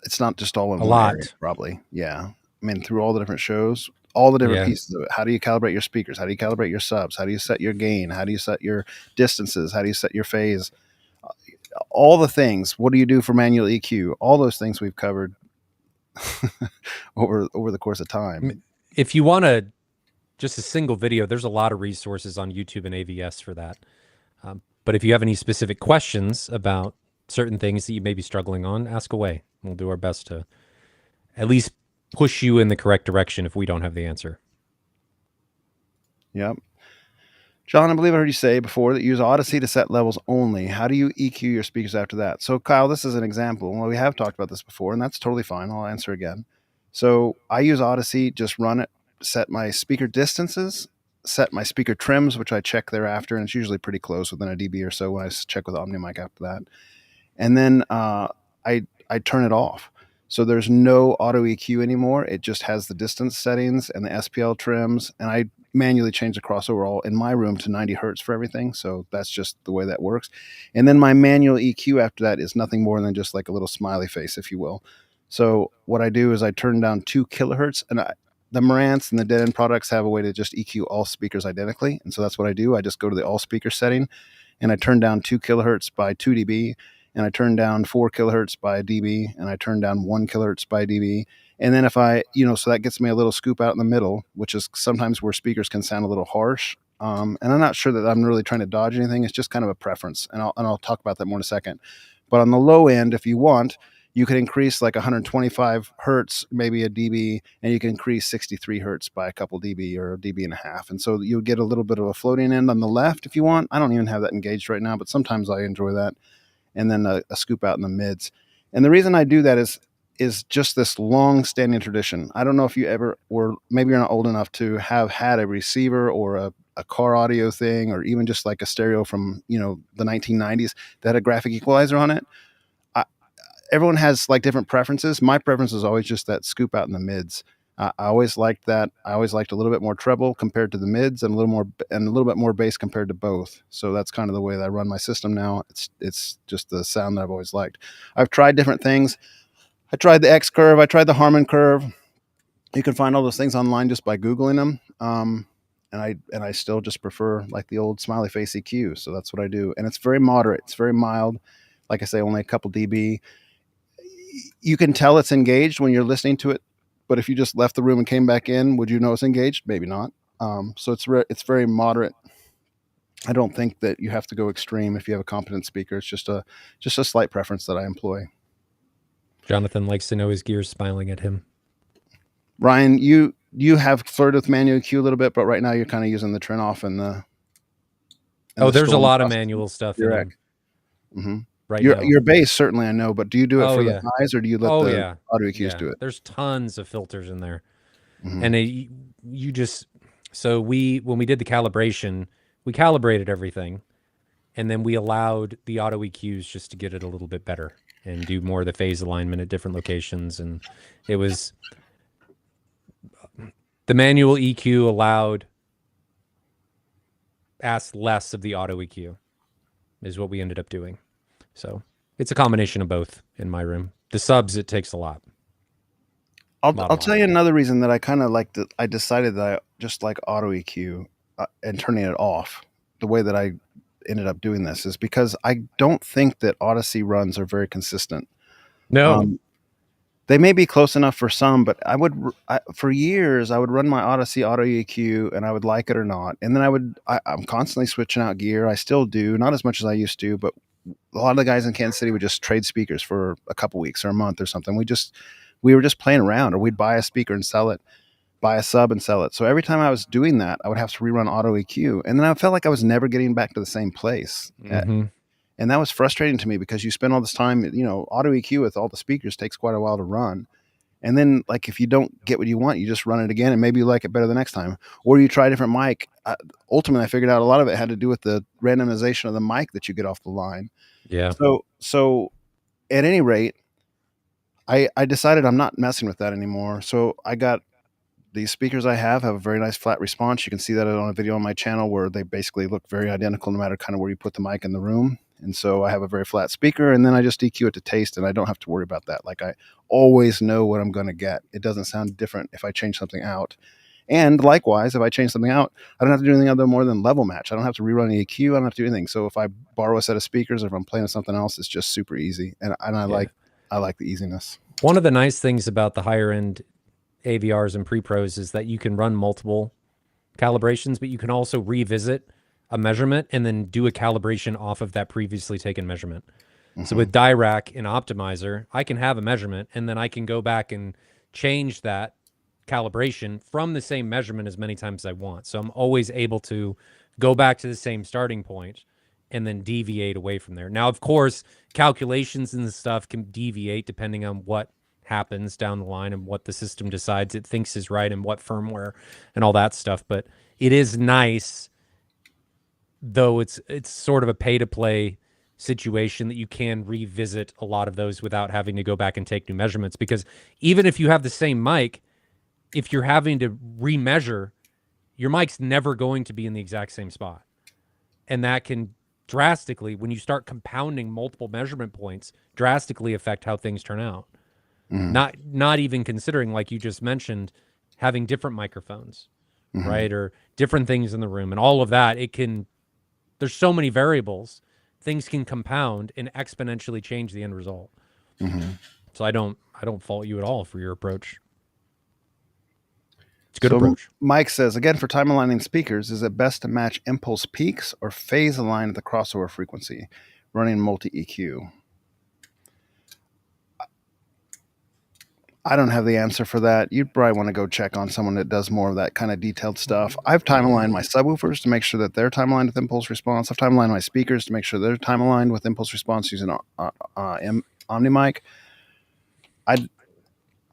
It's not just all in one area, probably. Yeah. I mean, through all the different shows, all the different pieces of it. How do you calibrate your speakers? How do you calibrate your subs? How do you set your gain? How do you set your distances? How do you set your phase? All the things. What do you do for manual EQ? All those things we've covered over the course of time. If you want just a single video, there's a lot of resources on YouTube and AVS for that. But if you have any specific questions about certain things that you may be struggling on, ask away. We'll do our best to at least push you in the correct direction if we don't have the answer. Yep. John, I believe I heard you say before that you use Odyssey to set levels only. How do you EQ your speakers after that? So, Kyle, this is an example. Well, we have talked about this before, and that's totally fine. I'll answer again. So I use Odyssey, just run it, set my speaker distances, set my speaker trims, which I check thereafter, and it's usually pretty close, within a dB or so when I check with OmniMic after that. And then I turn it off. So there's no auto EQ anymore. It just has the distance settings and the SPL trims, and I manually change the crossover all in my room to 90 hertz for everything. So that's just the way that works. And then my manual EQ after that is nothing more than just like a little smiley face, if you will. So what I do is I turn down 2 kilohertz, and the Marantz and the dead end products have a way to just EQ all speakers identically, and so that's what I do. I just go to the all speaker setting, and I turn down 2 kilohertz by 2 dB, and I turn down 4 kilohertz by dB, and I turn down 1 kilohertz by dB. And then if I, so that gets me a little scoop out in the middle, which is sometimes where speakers can sound a little harsh. And I'm not sure that I'm really trying to dodge anything. It's just kind of a preference, and I'll talk about that more in a second. But on the low end, if you want, you can increase like 125 hertz, maybe a dB, and you can increase 63 hertz by a couple dB or a dB and a half. And so you'll get a little bit of a floating end on the left if you want. I don't even have that engaged right now, but sometimes I enjoy that. And then a scoop out in the mids. And the reason I do that is just this long-standing tradition. I don't know if you ever, or maybe you're not old enough to have had a receiver or a car audio thing, or even just like a stereo from the 1990s that had a graphic equalizer on it. Everyone has like different preferences. My preference is always just that scoop out in the mids. I always liked that. I always liked a little bit more treble compared to the mids, and a little bit more bass compared to both. So that's kind of the way that I run my system now. It's just the sound that I've always liked. I've tried different things. I tried the X curve. I tried the Harman curve. You can find all those things online just by Googling them. And I still just prefer like the old smiley face EQ. So that's what I do. And it's very moderate. It's very mild. Like I say, only a couple dB. You can tell it's engaged when you're listening to it, but if you just left the room and came back in, would you know it's engaged? Maybe not. So it's very moderate. I don't think that you have to go extreme if you have a competent speaker. It's just a slight preference that I employ. Jonathan likes to know his gears smiling at him. Ryan, you have flirted with manual EQ a little bit, but right now you're kind of using the turn off and the. There's a lot of manual stuff in him. Mm-hmm. Right now. Your bass, certainly I know, but do you do it for the highs, or do you let the audio EQs do it? There's tons of filters in there. Mm-hmm. And when we did the calibration, we calibrated everything, and then we allowed the auto EQs just to get it a little bit better and do more of the phase alignment at different locations. And it was the manual EQ asked less of the auto EQ is what we ended up doing. So it's a combination of both in my room. The subs, it takes a lot. I'll tell you another reason that I kind of like I decided that I just like auto EQ and turning it off. The way that I ended up doing this is because I don't think that Odyssey runs are very consistent. No. They may be close enough for some, but for years I would run my Odyssey auto EQ and I would like it or not. And then I'm constantly switching out gear. I still do, not as much as I used to, but a lot of the guys in Kansas City would just trade speakers for a couple weeks or a month or something. We were just playing around, or we'd buy a speaker and sell it, buy a sub and sell it. So every time I was doing that, I would have to rerun auto EQ. And then I felt like I was never getting back to the same place. Mm-hmm. And that was frustrating to me because you spend all this time, auto EQ with all the speakers takes quite a while to run. And then like, if you don't get what you want, you just run it again and maybe you like it better the next time, or you try a different mic. Ultimately, I figured out a lot of it had to do with the randomization of the mic that you get off the line. Yeah. So at any rate, I decided I'm not messing with that anymore. So I got these speakers I have a very nice flat response. You can see that on a video on my channel where they basically look very identical no matter kind of where you put the mic in the room. And so I have a very flat speaker, and then I just EQ it to taste, and I don't have to worry about that. Like, I always know what I'm going to get. It doesn't sound different if I change something out. And likewise, if I change something out, I don't have to do anything other more than level match. I don't have to rerun the EQ. I don't have to do anything. So if I borrow a set of speakers, or if I'm playing with something else, it's just super easy. And I like the easiness. One of the nice things about the higher end AVRs and pre-pros is that you can run multiple calibrations, but you can also revisit a measurement and then do a calibration off of that previously taken measurement. Mm-hmm. So with Dirac and Optimizer, I can have a measurement and then I can go back and change that calibration from the same measurement as many times as I want. So I'm always able to go back to the same starting point and then deviate away from there. Now, of course, calculations and stuff can deviate depending on what happens down the line and what the system decides it thinks is right and what firmware and all that stuff. But it is nice, though it's sort of a pay-to-play situation, that you can revisit a lot of those without having to go back and take new measurements. Because even if you have the same mic, if you're having to remeasure, your mic's never going to be in the exact same spot. And that can drastically, when you start compounding multiple measurement points, drastically affect how things turn out. Mm. Not even considering, like you just mentioned, having different microphones, Mm-hmm. right? Or different things in the room, and all of that, there's so many variables, things can compound and exponentially change the end result. Mm-hmm. So I don't fault you at all for your approach. It's a good So approach. Mike says, again, for time aligning speakers, is it best to match impulse peaks or phase align at the crossover frequency running multi EQ? I don't have the answer for that. You'd probably want to go check on someone that does more of that kind of detailed stuff. I've time aligned my subwoofers to make sure that they're time aligned with impulse response. I've time aligned my speakers to make sure they're time aligned with impulse response using OmniMic. I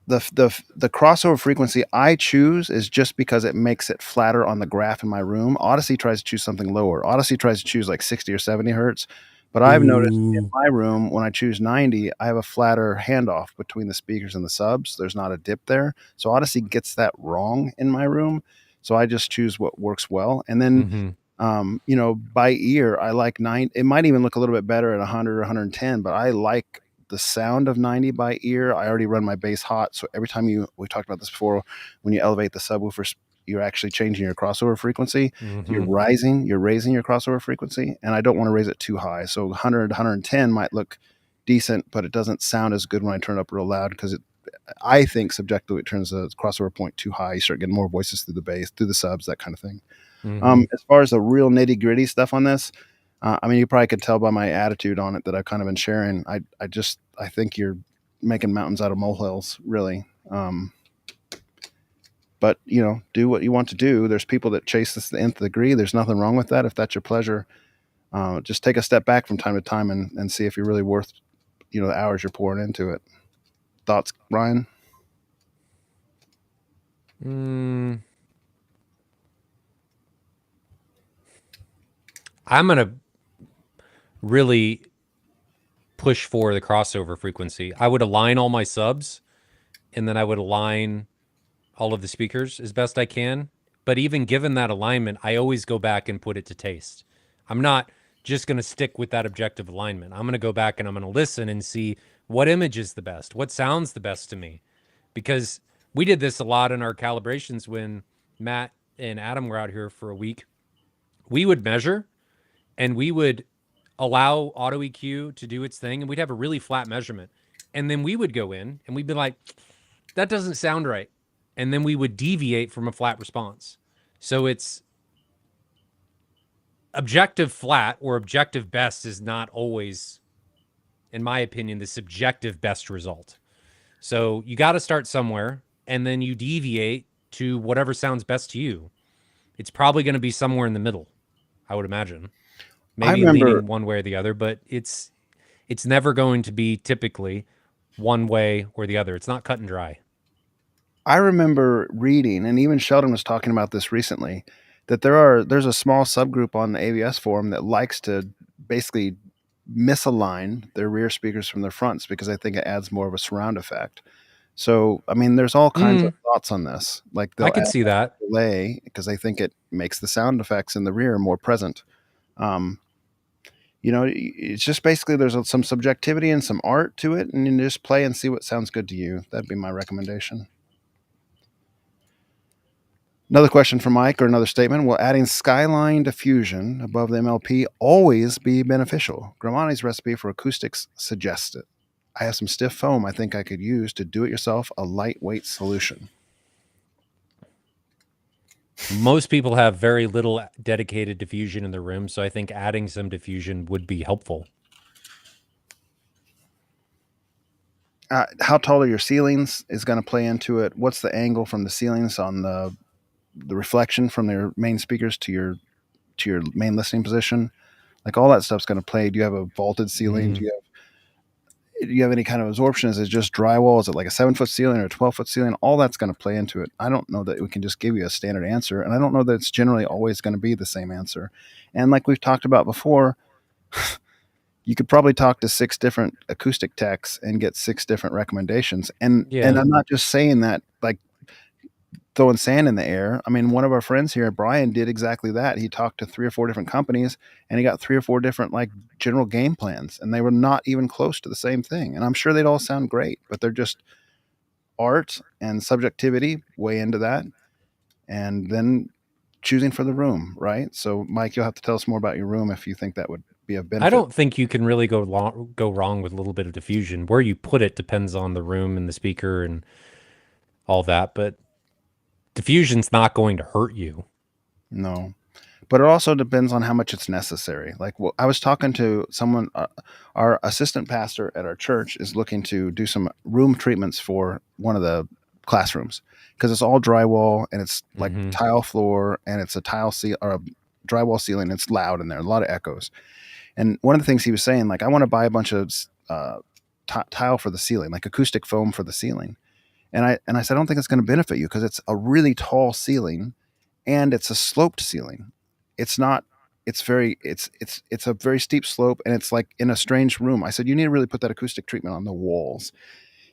the crossover frequency I choose is just because it makes it flatter on the graph in my room. Odyssey tries to choose something lower. Odyssey tries to choose like 60 or 70 hertz. But I've noticed in Ooh. my room, when I choose 90, I have a flatter handoff between the speakers and the subs. There's not a dip there. So Odyssey gets that wrong in my room. So I just choose what works well. And then, Mm-hmm. by ear, I like 9. It might even look a little bit better at 100 or 110, but I like the sound of 90 by ear. I already run my bass hot. So every time we talked about this before, when you elevate the subwoofer, you're actually changing your crossover frequency. Mm-hmm. You're raising your crossover frequency, and I don't want to raise it too high. So 100, 110 might look decent, but it doesn't sound as good when I turn it up real loud because I think subjectively it turns the crossover point too high. You start getting more voices through the bass, through the subs, that kind of thing. Mm-hmm. As far as the real nitty gritty stuff on this, I mean, you probably could tell by my attitude on it that I've kind of been sharing. I think you're making mountains out of molehills, really. But do what you want to do. There's people that chase this to the nth degree. There's nothing wrong with that if that's your pleasure. Just take a step back from time to time and see if you're really worth the hours you're pouring into it. Thoughts, Ryan? I'm gonna really push for the crossover frequency. I would align all my subs, and then I would align all of the speakers as best I can. But even given that alignment, I always go back and put it to taste. I'm not just going to stick with that objective alignment. I'm going to go back and I'm going to listen and see what image is the best, what sounds the best to me. Because we did this a lot in our calibrations when Matt and Adam were out here for a week. We would measure and we would allow auto EQ to do its thing, and we'd have a really flat measurement. And then we would go in and we'd be like, that doesn't sound right. And then we would deviate from a flat response. So it's objective flat or objective best is not always, in my opinion, the subjective best result. So you got to start somewhere and then you deviate to whatever sounds best to you. It's probably going to be somewhere in the middle, I would imagine. I Maybe remember leaning one way or the other, but it's never going to be typically one way or the other. It's not cut and dry. I remember reading, and even Sheldon was talking about this recently, that there's a small subgroup on the AVS forum that likes to basically misalign their rear speakers from their fronts because I think it adds more of a surround effect. So, I mean, there's all kinds of thoughts on this. Like I they'll could add see that. delay because they think it makes the sound effects in the rear more present. Um, it's just basically there's some subjectivity and some art to it, and you just play and see what sounds good to you. That'd be my recommendation. Another question from Mike, or another statement. Will adding skyline diffusion above the MLP always be beneficial? Gramani's recipe for acoustics suggests it. I have some stiff foam I think I could use to do it yourself, a lightweight solution. Most people have very little dedicated diffusion in their room, so I think adding some diffusion would be helpful. How tall are your ceilings is going to play into it. What's the angle from the ceilings on the reflection from their main speakers to your main listening position? Like all that stuff's going to play. Do you have a vaulted ceiling? Mm. Do you have any kind of absorption? Is it just drywall? Is it like a 7-foot ceiling or a 12-foot ceiling? All that's going to play into it. I don't know that we can just give you a standard answer, and I don't know that it's generally always going to be the same answer. And like we've talked about before, you could probably talk to 6 different acoustic techs and get 6 different recommendations. And I'm not just saying that like throwing sand in the air. I mean, one of our friends here, Brian, did exactly that. He talked to 3 or 4 different companies and he got 3 or 4 different like general game plans, and they were not even close to the same thing. And I'm sure they'd all sound great, but they're just art and subjectivity weigh into that, and then choosing for the room, right? So, Mike, you'll have to tell us more about your room if you think that would be of I benefit. don't think you can really go wrong with a little bit of diffusion. Where you put it depends on the room and the speaker and all that, but diffusion's not going to hurt you. No, but it also depends on how much it's necessary. Like, well, I was talking to someone, our assistant pastor at our church is looking to do some room treatments for one of the classrooms because it's all drywall and it's like Mm-hmm. tile floor and it's a tile seal or a drywall ceiling. It's loud in there, a lot of echoes. And one of the things he was saying, like, I want to buy a bunch of tile for the ceiling, like acoustic foam for the ceiling. And I said, I don't think it's going to benefit you because it's a really tall ceiling and it's a sloped ceiling. It's not. It's a very steep slope and it's like in a strange room. I said you need to really put that acoustic treatment on the walls.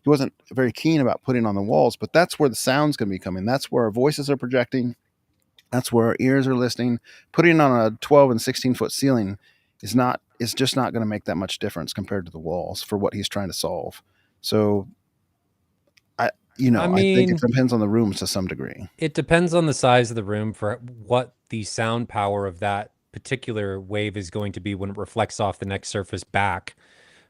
He wasn't very keen about putting on the walls, but that's where the sound's going to be coming. That's where our voices are projecting. That's where our ears are listening. Putting it on a 12 and 16-foot ceiling is just not going to make that much difference compared to the walls for what he's trying to solve. So I I think it mean, depends on the rooms to some degree. it depends on the size of the room for what the sound power of that particular wave is going to be when it reflects off the next surface back.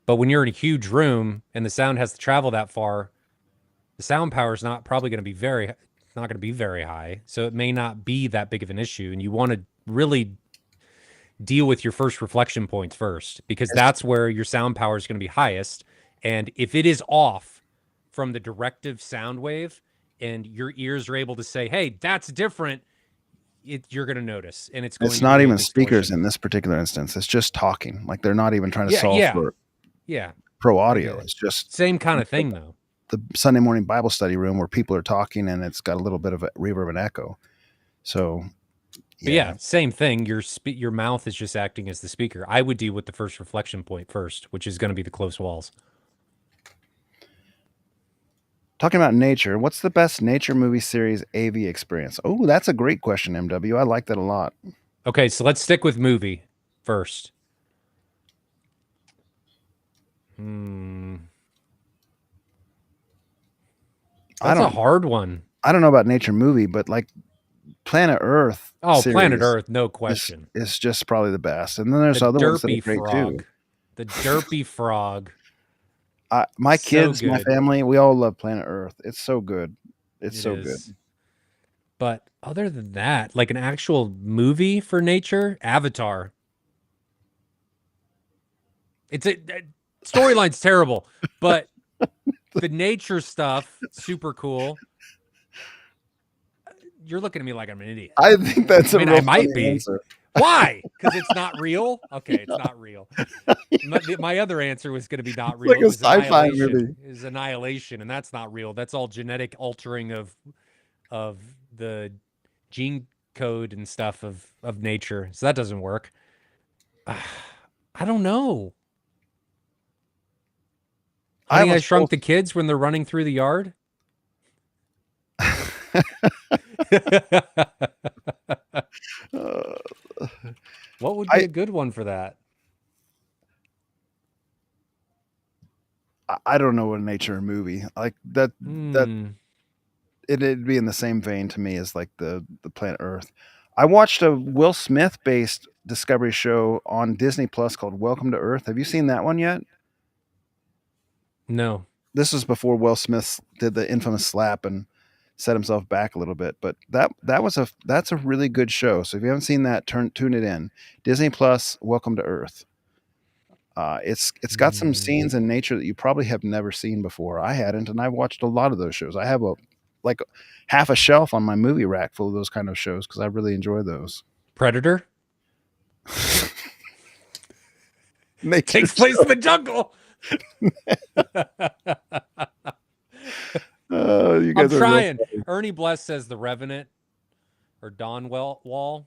But when you're in a huge room and the sound has to travel that far, the sound power is not probably going to be not going to be very high. So it may not be that big of an issue. And you want to really deal with your first reflection points first, because It's, that's where your sound power is going to be highest. And if it is off from the directive sound wave and your ears are able to say, hey, that's different, you're going to notice, and it's going it's to not create even speakers distortion. in this particular instance. It's just talking. Like they're not even trying to Yeah, solve yeah, for yeah. pro I get audio. it. It's just Same kind of thing, though. the Sunday morning Bible study room where people are talking and it's got a little bit of a reverb and echo. So, But yeah. yeah, same thing. Your mouth is just acting as the speaker. I would deal with the first reflection point first, which is going to be the close walls. Talking about nature, what's the best nature movie series AV experience? Oh, that's a great question, MW. I like that a lot. Okay, so let's stick with movie first. Hmm. I That's a don't hard one. I don't know about nature movie, but like Planet Earth Oh, Planet series Earth, no is question. is just probably the best. And then The there's other ones that are Derpy great too. Frog. The Derpy Frog. My So kids, my good. family, we all love Planet Earth. It's so good. It's It so good. is. But other than that, like an actual movie for nature, Avatar. It's a storyline's terrible, but the nature stuff, super cool. You're looking at me like I'm an idiot. I think that's I a mean, real I funny might be. answer. Why? Because it's not real? Okay, it's not real. My other answer was going to be not It's like real. a It was sci-fi annihilation. movie. It was annihilation, and that's not real. That's all genetic altering of the gene code and stuff of nature. So that doesn't work. I don't know. I have Honey, a I full. Shrunk the Kids when they're running through the yard. uh, What would be I a good one for that? I don't know what nature movie like that. That Hmm. it'd be in the same vein to me as like the Planet Earth. I watched a Will Smith based Discovery show on Disney Plus called Welcome to Earth. Have you seen that one yet? No. This was before Will Smith did the infamous slap and set himself back a little bit. But that's a really good show. So if you haven't seen that, tune it in. Disney Plus, Welcome to Earth. It's got some Hmm. scenes in nature that you probably have never seen before. I hadn't, and I've watched a lot of those shows. I have a like half a shelf on my movie rack full of those kind of shows because I really enjoy those. Predator Nature takes place show. in the jungle. Oh, you I'm guys are real. trying. Ernie Bless says The Revenant or Dawn Wall.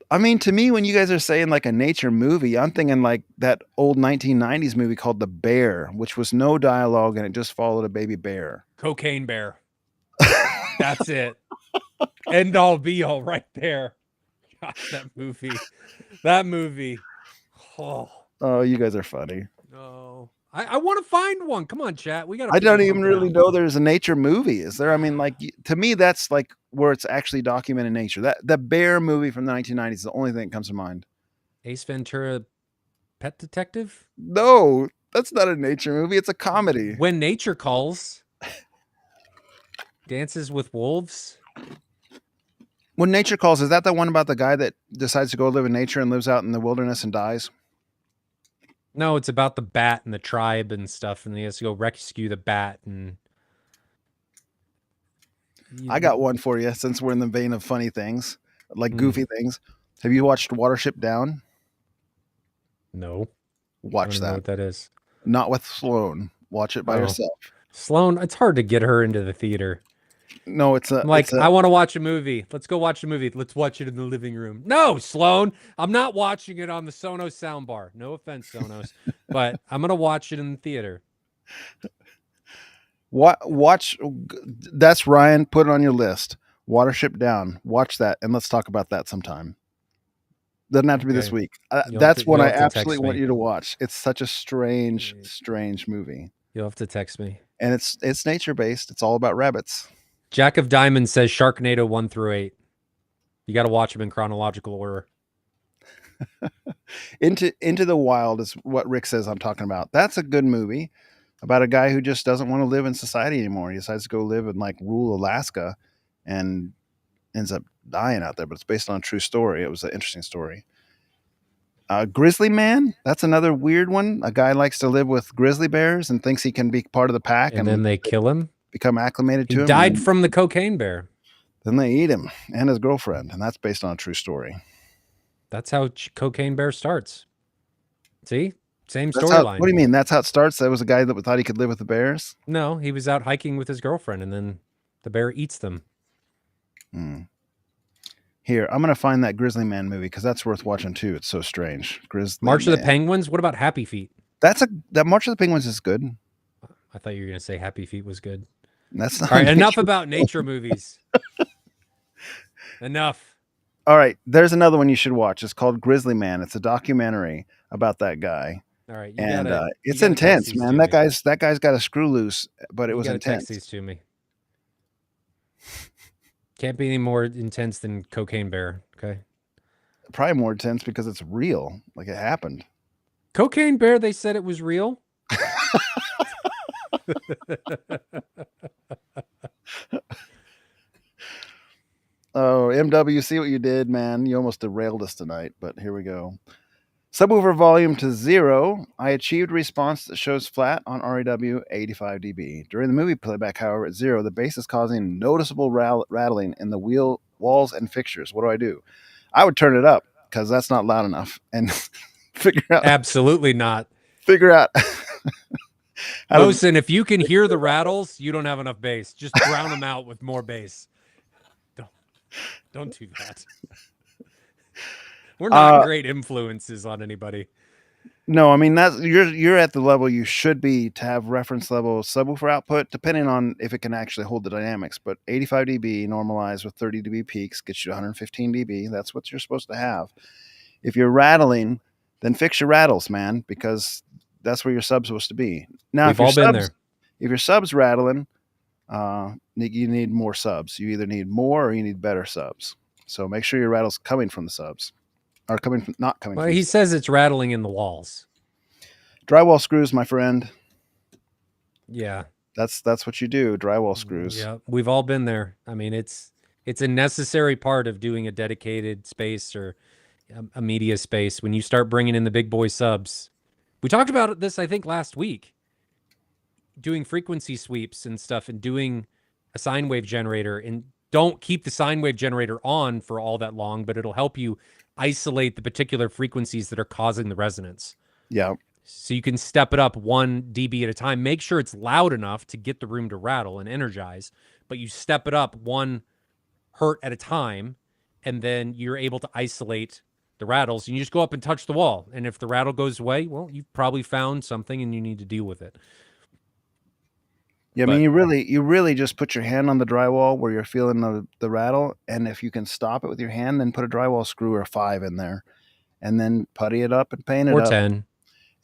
I mean, to me, when you guys are saying like a nature movie, I'm thinking like that old 1990s movie called The Bear, which was no dialogue and it just followed a baby bear. Cocaine Bear. That's it. End all be all right there. Gosh, that movie. That movie. Oh Oh, you guys are funny. no. I want to find one. Come on, chat. We got to I figure don't even something really out. know there's a nature movie. Is there? I mean, like to me, that's like where it's actually documented nature. That the bear movie from the 1990s is the only thing that comes to mind. Ace Ventura, Pet Detective. No, that's not a nature movie. It's a comedy. When Nature Calls. Dances with Wolves. When Nature Calls, is that the one about the guy that decides to go live in nature and lives out in the wilderness and dies? No, it's about the bat and the tribe and stuff, and he has to go rescue the bat. And I got one for you since we're in the vein of funny things, like Hmm. goofy things. Have you watched Watership Down? No, I Watch don't even know that. what that is. Not with Sloan. Watch it by Oh. yourself. Sloan, it's hard to get her into the theater. No, I'm like, I want to watch a movie. Let's go watch a movie. Let's watch it in the living room. No, Sloan, I'm not watching it on the Sonos soundbar. No offense, Sonos, but I'm gonna watch it in the theater. Watch. That's Ryan. Put it on your list. Watership Down. Watch that, and let's talk about that sometime. Doesn't have to be this Okay. week. You'll That's have to- one you'll I have to text absolutely want me. you to watch. It's such a strange movie, You'll have to text me. and it's nature based. It's all about rabbits. Jack of Diamonds says Sharknado 1 through 8. You got to watch them in chronological order. Into the Wild is what Rick says I'm talking about. That's a good movie about a guy who just doesn't want to live in society anymore. He decides to go live in like rural Alaska and ends up dying out there, but it's based on a true story. It was an interesting story. Grizzly Man, that's another weird one. A guy likes to live with grizzly bears and thinks he can be part of the pack, And then they kill him. become acclimated He to him. died from the cocaine bear. Then they eat him and his girlfriend, and that's based on a true story. That's how cocaine bear starts. See? Same That's how, storyline. what do you mean? That's how it starts? That was a guy that thought he could live with the bears? No, he was out hiking with his girlfriend, and then the bear eats them. Here, I'm going to find that Grizzly Man movie because that's worth watching too. It's so strange. Grizzly March Man. of the Penguins. What about Happy Feet? That March of the Penguins is good. I thought you were going to say Happy Feet was good. That's not All right, enough about nature movies. Enough. All right, there's another one you should watch. It's called Grizzly Man. It's a documentary about that guy. All right, it's intense, man. That guy's got a screw loose, but it was intense. Text these to me. Can't be any more intense than Cocaine Bear. Okay. Probably more intense because it's real, like it happened. Cocaine Bear. They said it was real. Oh, MW, see what you did, man. You almost derailed us tonight, but here we go. Subwoofer volume to 0. I achieved response that shows flat on REW 85 dB. During the movie playback, however, at 0, the bass is causing noticeable rattling in the walls and fixtures. What do? I would turn it up because that's not loud enough and figure out. Absolutely not. Figure out. Listen, if you can hear the rattles, you don't have enough bass. Just drown them out with more bass. Don't do that. We're not great influences on anybody. No, I mean you're at the level you should be to have reference level subwoofer output, depending on if it can actually hold the dynamics. But 85 dB normalized with 30 dB peaks gets you 115 dB. That's what you're supposed to have. If you're rattling, then fix your rattles, man, because that's where your sub's supposed to be. Now, We've all been there. If your sub's rattling, you need more subs. You either need more or you need better subs. So make sure your rattle's coming from the subs. Or not coming Well, from he says it's rattling in the walls. Drywall screws, my friend. Yeah. That's what you do, drywall screws. Yeah, we've all been there. I mean, it's a necessary part of doing a dedicated space or a media space when you start bringing in the big boy subs. We talked about this, I think, last week. Doing frequency sweeps and stuff and doing a sine wave generator, and don't keep the sine wave generator on for all that long, but it'll help you isolate the particular frequencies that are causing the resonance. Yeah. So you can step it up 1 dB at a time. Make sure it's loud enough to get the room to rattle and energize, but you step it up 1 hertz at a time, and then you're able to isolate the rattles. And you just go up and touch the wall. And if the rattle goes away, well, you've probably found something and you need to deal with it. Yeah, I mean, you really just put your hand on the drywall where you're feeling the rattle, and if you can stop it with your hand, then put a drywall screw or 5 in there, and then putty it up and paint it or up. 10.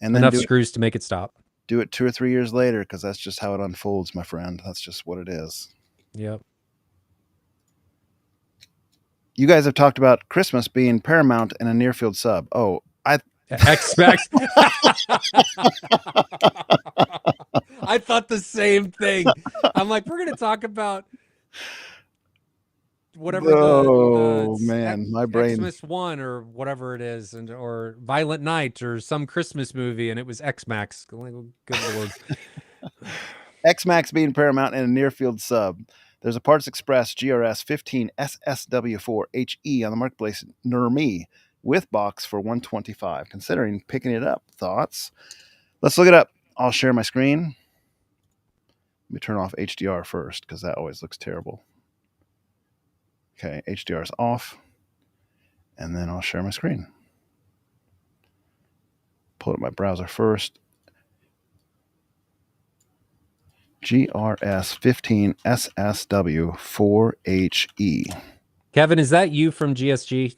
And then enough screws to make it stop. do it 2 or 3 years later, because that's just how it unfolds, my friend. That's just what it is. Yep. You guys have talked about Christmas being paramount in a near field sub. Oh, X-Max. I thought the same thing. I'm like, we're going to talk about whatever oh man, my brain. Xmas 1 or whatever it is, and or Violent Night or some Christmas movie, and it was X-Max. Good Lord. X-Max being paramount in a near field sub. There's a Parts Express GRS 15 SSW4HE on the marketplace near me with box for $125. Considering picking it up. Thoughts? Let's look it up. I'll share my screen. Let me turn off HDR first, because that always looks terrible. Okay, HDR is off. And then I'll share my screen. Pull up my browser first. GRS 15 SSW4HE. Kevin, is that you from GSG?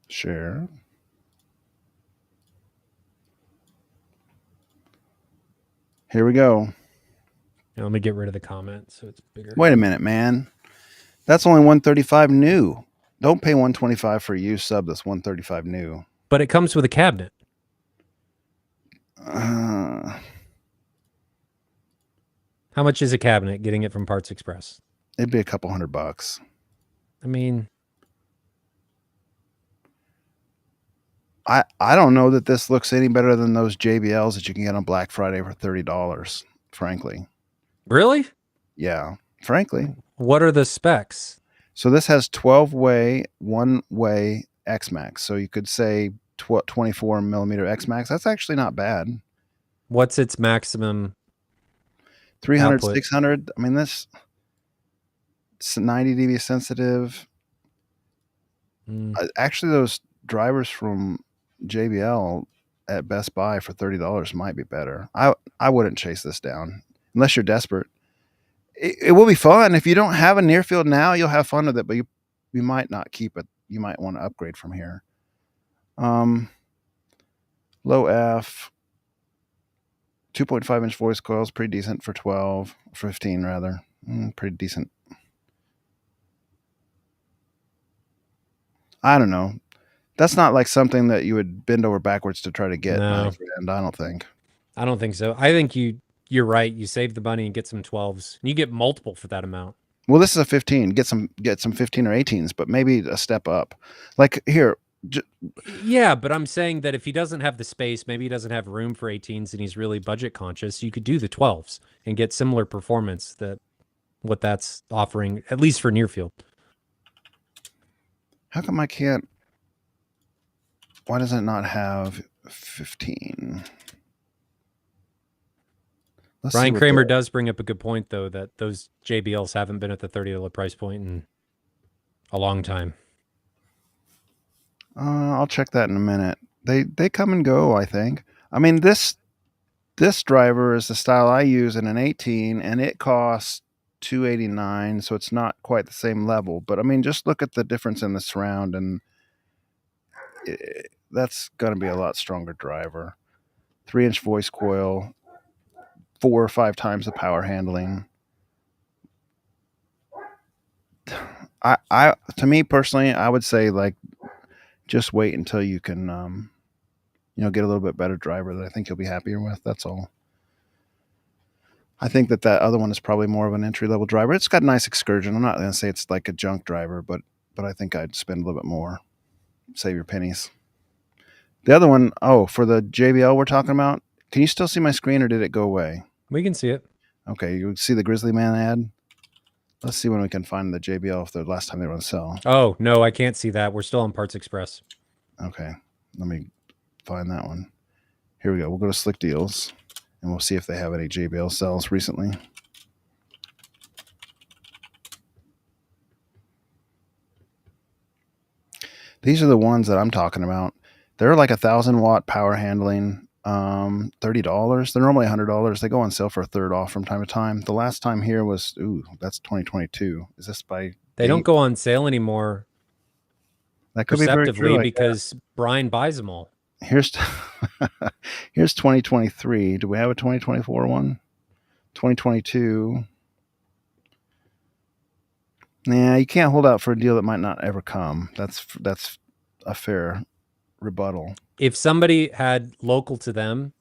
Share. Here we go. Now, let me get rid of the comment so it's bigger. Wait a minute, man. That's only $135 new. Don't pay $125 for a used sub that's $135 new. But it comes with a cabinet. How much is a cabinet getting it from Parts Express? It'd be a couple $100. I mean, I don't know that this looks any better than those JBLs that you can get on Black Friday for $30, frankly. really? Yeah, frankly. What are the specs? So this has 12-way, one-way X-Max. So you could say 24 millimeter X-Max. That's actually not bad. What's its maximum? 300, output? 600. I mean, this 90 dB sensitive. Actually, those drivers from JBL at Best Buy for $30 might be better. I wouldn't chase this down unless you're desperate. It will be fun. If you don't have a near field now, you'll have fun with it, but you might not keep it. You might want to upgrade from here. Low F, 2.5 inch voice coils, pretty decent for 15 rather. Pretty decent. I don't know. That's not like something that you would bend over backwards to try to get. No. My friend, I don't think. I don't think so. I think you're right. You save the money and get some 12s. You get multiple for that amount. Well, this is a 15. Get some 15 or 18s, but maybe a step up. Like here. Yeah, but I'm saying that if he doesn't have the space, maybe he doesn't have room for 18s and he's really budget conscious, you could do the 12s and get similar performance that what that's offering, at least for near field. How come I can't? Why does it not have 15? Ryan Kramer does bring up a good point, though, that those JBLs haven't been at the $30 price point in a long time. I'll check that in a minute. They come and go, I think. I mean, this driver is the style I use in an 18, and it costs $289, so it's not quite the same level. But I mean, just look at the difference in the surround, and that's going to be a lot stronger driver. 3-inch voice coil, 4 or 5 times the power handling. To me personally, I would say like just wait until you can get a little bit better driver that I think you'll be happier with. That's all. I think that other one is probably more of an entry-level driver. It's got a nice excursion. I'm not going to say it's like a junk driver, but I think I'd spend a little bit more. Save your pennies. The other one, for the JBL we're talking about, can you still see my screen or did it go away? We can see it. Okay, you see the Grizzly Man ad? Let's see when we can find the JBL if the last time they were on sale. Oh, no, I can't see that. We're still on Parts Express. Okay, let me find that one. Here we go. We'll go to Slick Deals, and we'll see if they have any JBL sales recently. These are the ones that I'm talking about. They're like 1,000-watt power handling, $30. They're normally $100. They go on sale for a third off from time to time. The last time here was, that's 2022. Is this by They don't go on sale anymore. That could be very perceptively true. because Brian buys them all. Here's here's 2023. Do we have a 2024 one? 2022. Yeah, you can't hold out for a deal that might not ever come. That's a fair rebuttal. If somebody had local to them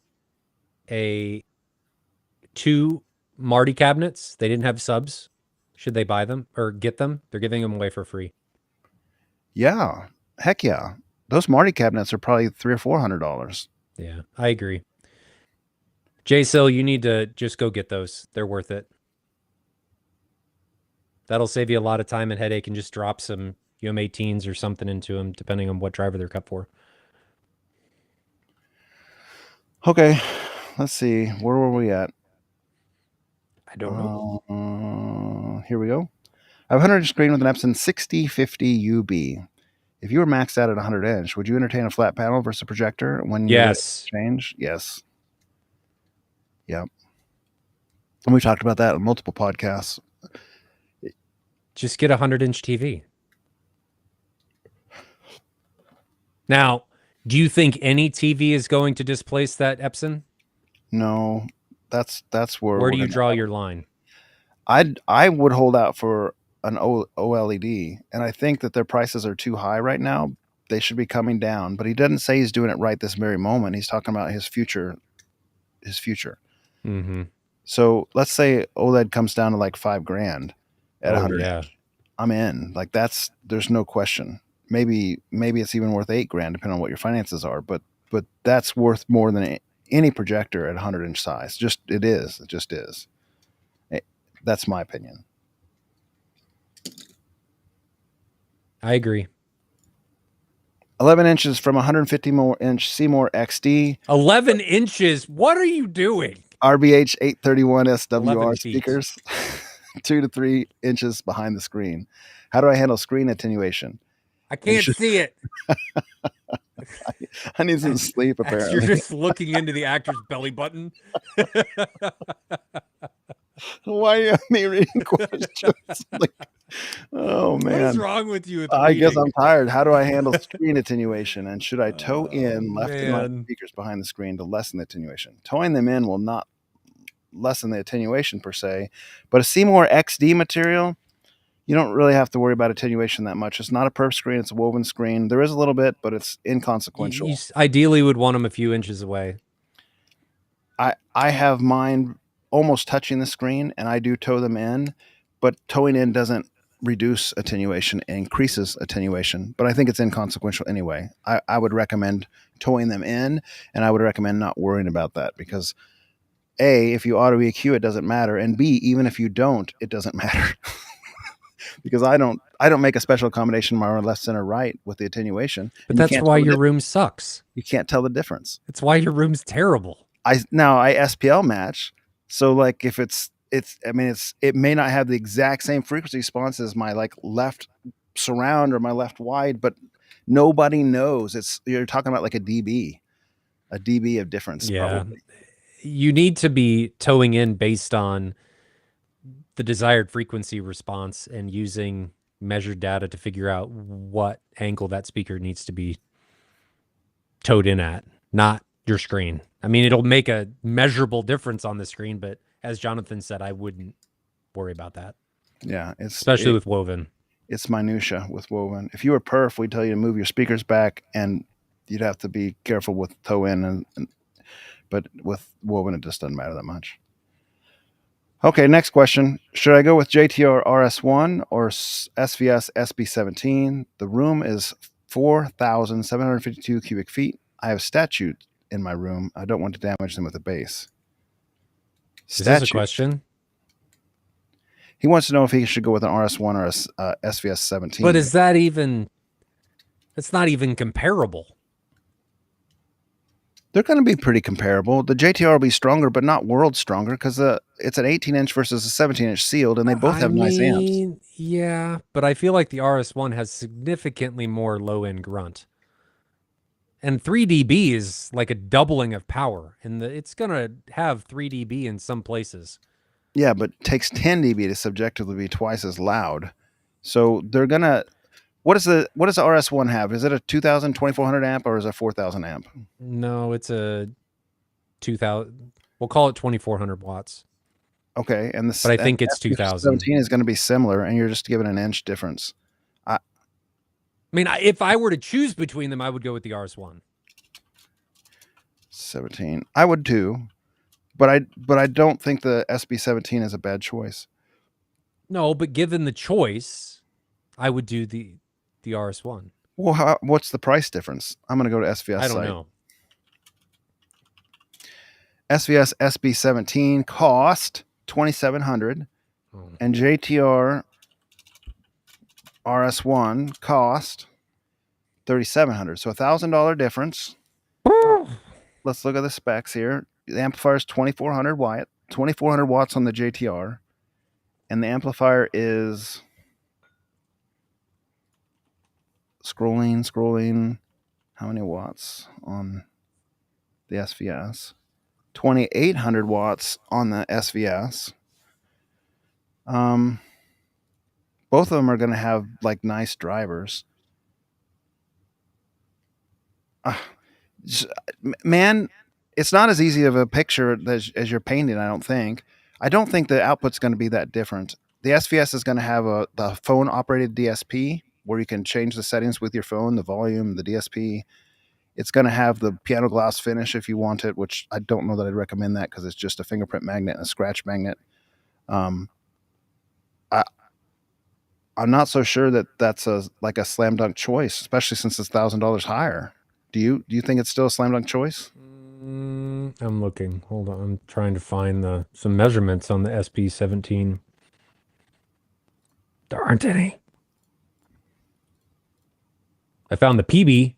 two Marty cabinets, they didn't have subs, should they buy them or get them? They're giving them away for free. Yeah, heck yeah. Those Marty cabinets are probably $300 or $400. Yeah, I agree. J-Sill, you need to just go get those. They're worth it. That'll save you a lot of time and headache, and just drop some UM18s or something into them, depending on what driver they're cut for. Okay, let's see. Where were we at? I don't know. Here we go. I have a 100-inch screen with an Epson 6050 UB. If you were maxed out at 100-inch, would you entertain a flat panel versus a projector when you change? Yes. Yep. And we talked about that in multiple podcasts. Just get a 100-inch TV. Now, do you think any TV is going to displace that Epson? No, that's where. Where do you draw your line? I would hold out for an OLED, and I think that their prices are too high right now. They should be coming down, but he doesn't say he's doing it right this very moment. He's talking about his future. Mm-hmm. So let's say OLED comes down to like $5,000 at 100. Yeah. I'm in. Like there's no question. Maybe it's even worth $8,000 depending on what your finances are, but that's worth more than any projector at 100-inch size. It just is. That's my opinion. I agree. 11 inches from 150-inch Seymour XD. 11 inches? What are you doing? RBH 831 SWR speakers. 2 to 3 inches behind the screen. How do I handle screen attenuation? I can't see it. I need some sleep, apparently. You're just looking into the actor's belly button. Why are you me reading questions? Like, oh, man. What is wrong with you? I guess I'm tired. How do I handle screen attenuation? And should I tow in left and right speakers behind the screen to lessen the attenuation? Towing them in will not lessen the attenuation per se, but a Seymour XD material, you don't really have to worry about attenuation that much. It's not a perf screen. It's a woven screen. There is a little bit, but it's inconsequential. You ideally would want them a few inches away. I have mine almost touching the screen, and I do tow them in, but towing in doesn't reduce attenuation. It increases attenuation, but I think it's inconsequential anyway. I would recommend towing them in, and I would recommend not worrying about that because A, if you auto EQ, it doesn't matter, and B, even if you don't, it doesn't matter. Because I don't make a special accommodation my left, center, right with the attenuation. But that's why your room sucks. You can't tell the difference. It's why your room's terrible. I SPL match. So like if it may not have the exact same frequency response as my like left surround or my left wide, but nobody knows. You're talking about like a dB of difference. Yeah. Probably. You need to be towing in based on the desired frequency response and using measured data to figure out what angle that speaker needs to be towed in at, not your screen. I mean, it'll make a measurable difference on the screen, but as Jonathan said, I wouldn't worry about that. Yeah, especially with woven. It's minutia with woven. If you were perf, we'd tell you to move your speakers back, and you'd have to be careful with tow in. But with woven, it just doesn't matter that much. Okay, next question. Should I go with JTR RS1 or SVS SB17? The room is 4,752 cubic feet. I have statues in my room. I don't want to damage them with a bass. Is this a question? He wants to know if he should go with an RS1 or a SVS 17. But is that even... It's not even comparable. They're going to be pretty comparable. The JTR will be stronger, but not world stronger because it's an 18-inch versus a 17-inch sealed, and they both have nice amps. Yeah, but I feel like the RS1 has significantly more low-end grunt. And 3 dB is like a doubling of power, and it's going to have 3 dB in some places. Yeah, but it takes 10 dB to subjectively be twice as loud. So they're going to... What does the RS1 have? Is it a 2000 2400 amp or is it a 4000 amp? No, it's a 2000. We'll call it 2400 watts, Okay, and but I and think it's the 2000. SB17 is going to be similar, and you're just giving an inch difference. I, I mean, if I were to choose between them, I would go with the RS1. 17, I would too, but I don't think the SB17 is a bad choice. No, but given the choice, I would do the RS1. Well, what's the price difference? I'm going to go to SVS I don't site. know. SVS SB17 cost $2,700, and JTR RS1 cost $3,700. So $1,000 difference. Let's look at the specs here. The amplifier is 2,400 watts on the JTR, and the amplifier is scrolling. How many watts on the SVS? 2,800 watts on the SVS. Both of them are going to have like nice drivers. Man, it's not as easy of a picture as you're painting. I don't think. I don't think the output's going to be that different. The SVS is going to have the phone operated DSP where you can change the settings with your phone, the volume, the DSP. It's going to have the piano glass finish if you want it, which I don't know that I'd recommend that because it's just a fingerprint magnet and a scratch magnet. I, I'm not so sure that that's a slam dunk choice, especially since it's $1,000 higher. Do you think it's still a slam dunk choice? I'm looking. Hold on. I'm trying to find some measurements on the SP17. There aren't any. I found the PB.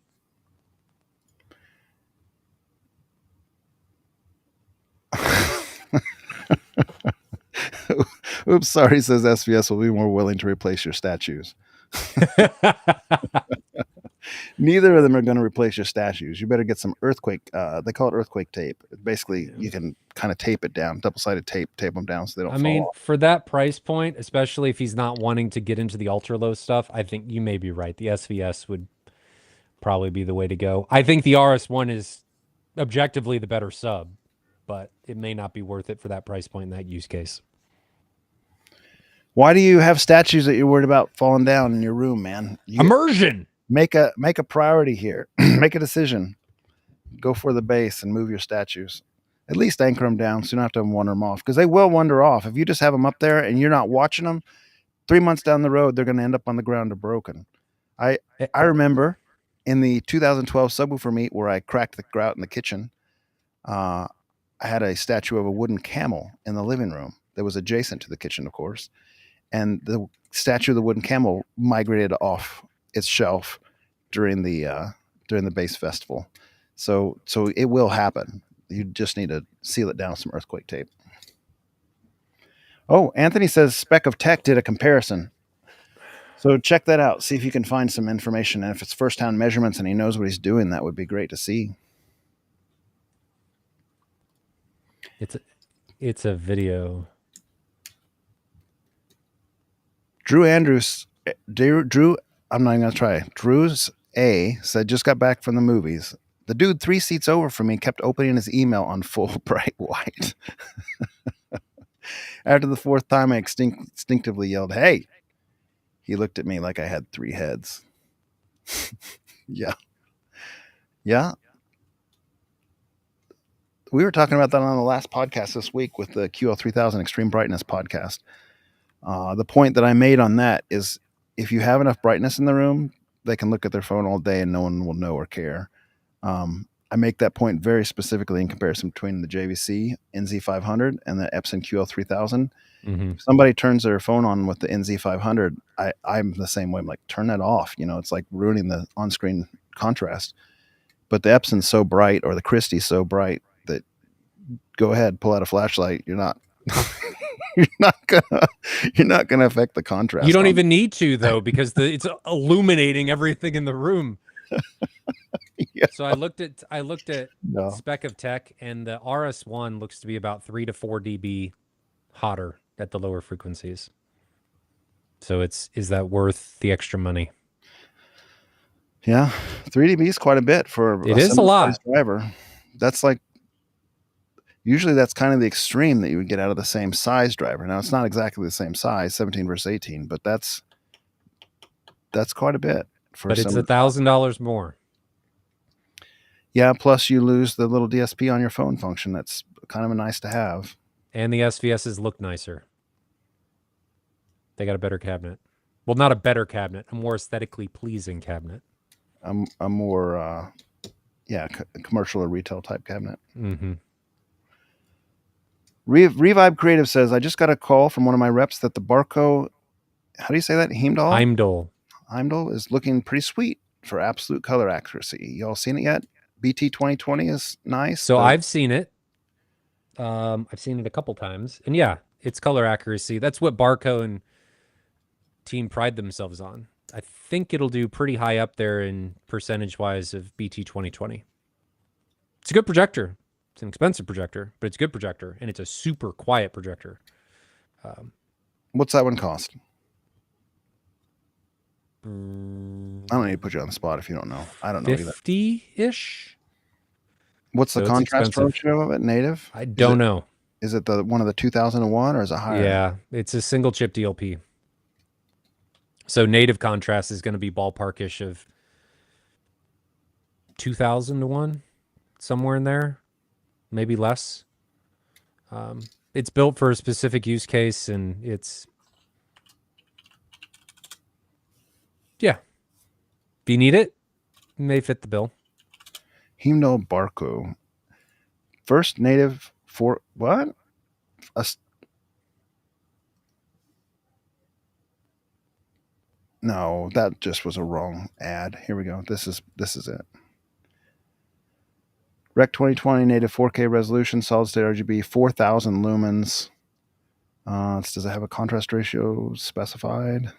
Oops, sorry, says SVS will be more willing to replace your statues. Neither of them are going to replace your statues. You better get some earthquake. They call it earthquake tape. Basically, you can kind of tape it down, double-sided tape them down so they don't fall off. For that price point, especially if he's not wanting to get into the ultra low stuff, I think you may be right. The SVS would probably be the way to go. I think the RS1 is objectively the better sub, but it may not be worth it for that price point in that use case. Why do you have statues that you're worried about falling down in your room, man? Immersion. Make a priority here. Make a decision. Go for the base and move your statues. At least anchor them down so you don't have to wander them off, because they will wander off. If you just have them up there and you're not watching them, 3 months down the road, they're going to end up on the ground or broken. I remember in the 2012 Subwoofer meet where I cracked the grout in the kitchen, I had a statue of a wooden camel in the living room that was adjacent to the kitchen, of course. And the statue of the wooden camel migrated off its shelf during the base festival. So it will happen. You just need to seal it down with some earthquake tape. Oh, Anthony says Spec of Tech did a comparison. So check that out. See if you can find some information. And if it's first-hand measurements and he knows what he's doing, that would be great to see. It's a video. Drew Andrews, Drew, I'm not even going to try. Drew's A said, just got back from the movies. The dude 3 seats over from me kept opening his email on full bright white. After the 4th time, I instinctively yelled, "Hey!" He looked at me like I had 3 heads. Yeah. We were talking about that on the last podcast this week with the QL3000 Extreme Brightness podcast. The point that I made on that is if you have enough brightness in the room, they can look at their phone all day and no one will know or care. I make that point very specifically in comparison between the JVC NZ500 and the Epson QL3000. If somebody turns their phone on with the NZ500, I'm the same way. I'm like, turn that off. It's like ruining the on-screen contrast. But the Epson's so bright, or the Christie's so bright, that go ahead, pull out a flashlight. You're not gonna affect the contrast. You don't even need to, though, because it's illuminating everything in the room. Yeah. So I looked at Spec of Tech, and the RS1 looks to be about 3 to 4 dB hotter at the lower frequencies. So is that worth the extra money? Yeah, 3 dB is quite a bit for It a is a similar lot. size driver. That's like, usually that's kind of the extreme that you would get out of the same size driver. Now it's not exactly the same size, 17 versus 18, but that's quite a bit for a But it's similar cost. $1,000 more. Yeah, plus you lose the little DSP on your phone function. That's kind of a nice to have. And the SVSs look nicer. They got a better cabinet. Well, not a better cabinet, a more aesthetically pleasing cabinet. A more, commercial or retail type cabinet. Mm-hmm. Revibe Creative says, I just got a call from one of my reps that the Barco, how do you say that? Heimdall is looking pretty sweet for absolute color accuracy. Y'all seen it yet? BT 2020 is nice. So I've seen it. I've seen it a couple times. And yeah, it's color accuracy. That's what Barco and team pride themselves on. I think it'll do pretty high up there in percentage-wise of BT 2020. It's a good projector. It's an expensive projector, but it's a good projector, and it's a super quiet projector. What's that one cost? I don't need to put you on the spot if you don't know. I don't know either. 50-ish? What's the contrast ratio of it? Native? I don't know. Is it the one of the 2001 or is it higher? Yeah, it's a single chip DLP. So native contrast is going to be ballparkish of 2,000 to 1, somewhere in there, maybe less. It's built for a specific use case, and it's, yeah. If you need it may fit the bill. Heimdall Barco. First native for what? No, that just was a wrong ad. Here we go. This is it. Rec 2020 native 4K resolution, solid state RGB, 4,000 lumens. Does it have a contrast ratio specified?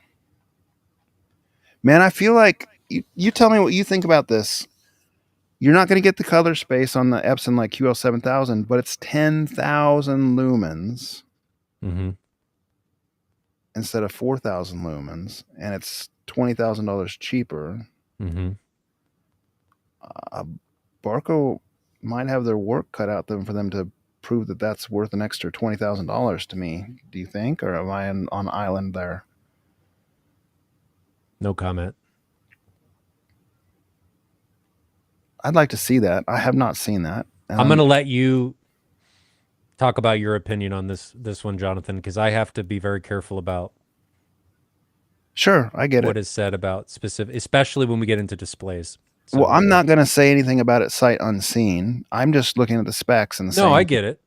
Man, I feel like you tell me what you think about this. You're not going to get the color space on the Epson like QL7000, but it's 10,000 lumens instead of 4,000 lumens, and it's $20,000 cheaper. Barco might have their work cut out for them to prove that that's worth an extra $20,000 to me. Do you think, or am I on island there? No comment. I'd like to see that. I have not seen that. I'm going to let you talk about your opinion on this one, Jonathan, because I have to be very careful about. Sure, I get what is said about specific, especially when we get into displays. So well, I'm not going to say anything about it sight unseen. I'm just looking at the specs and saying, no, I get it.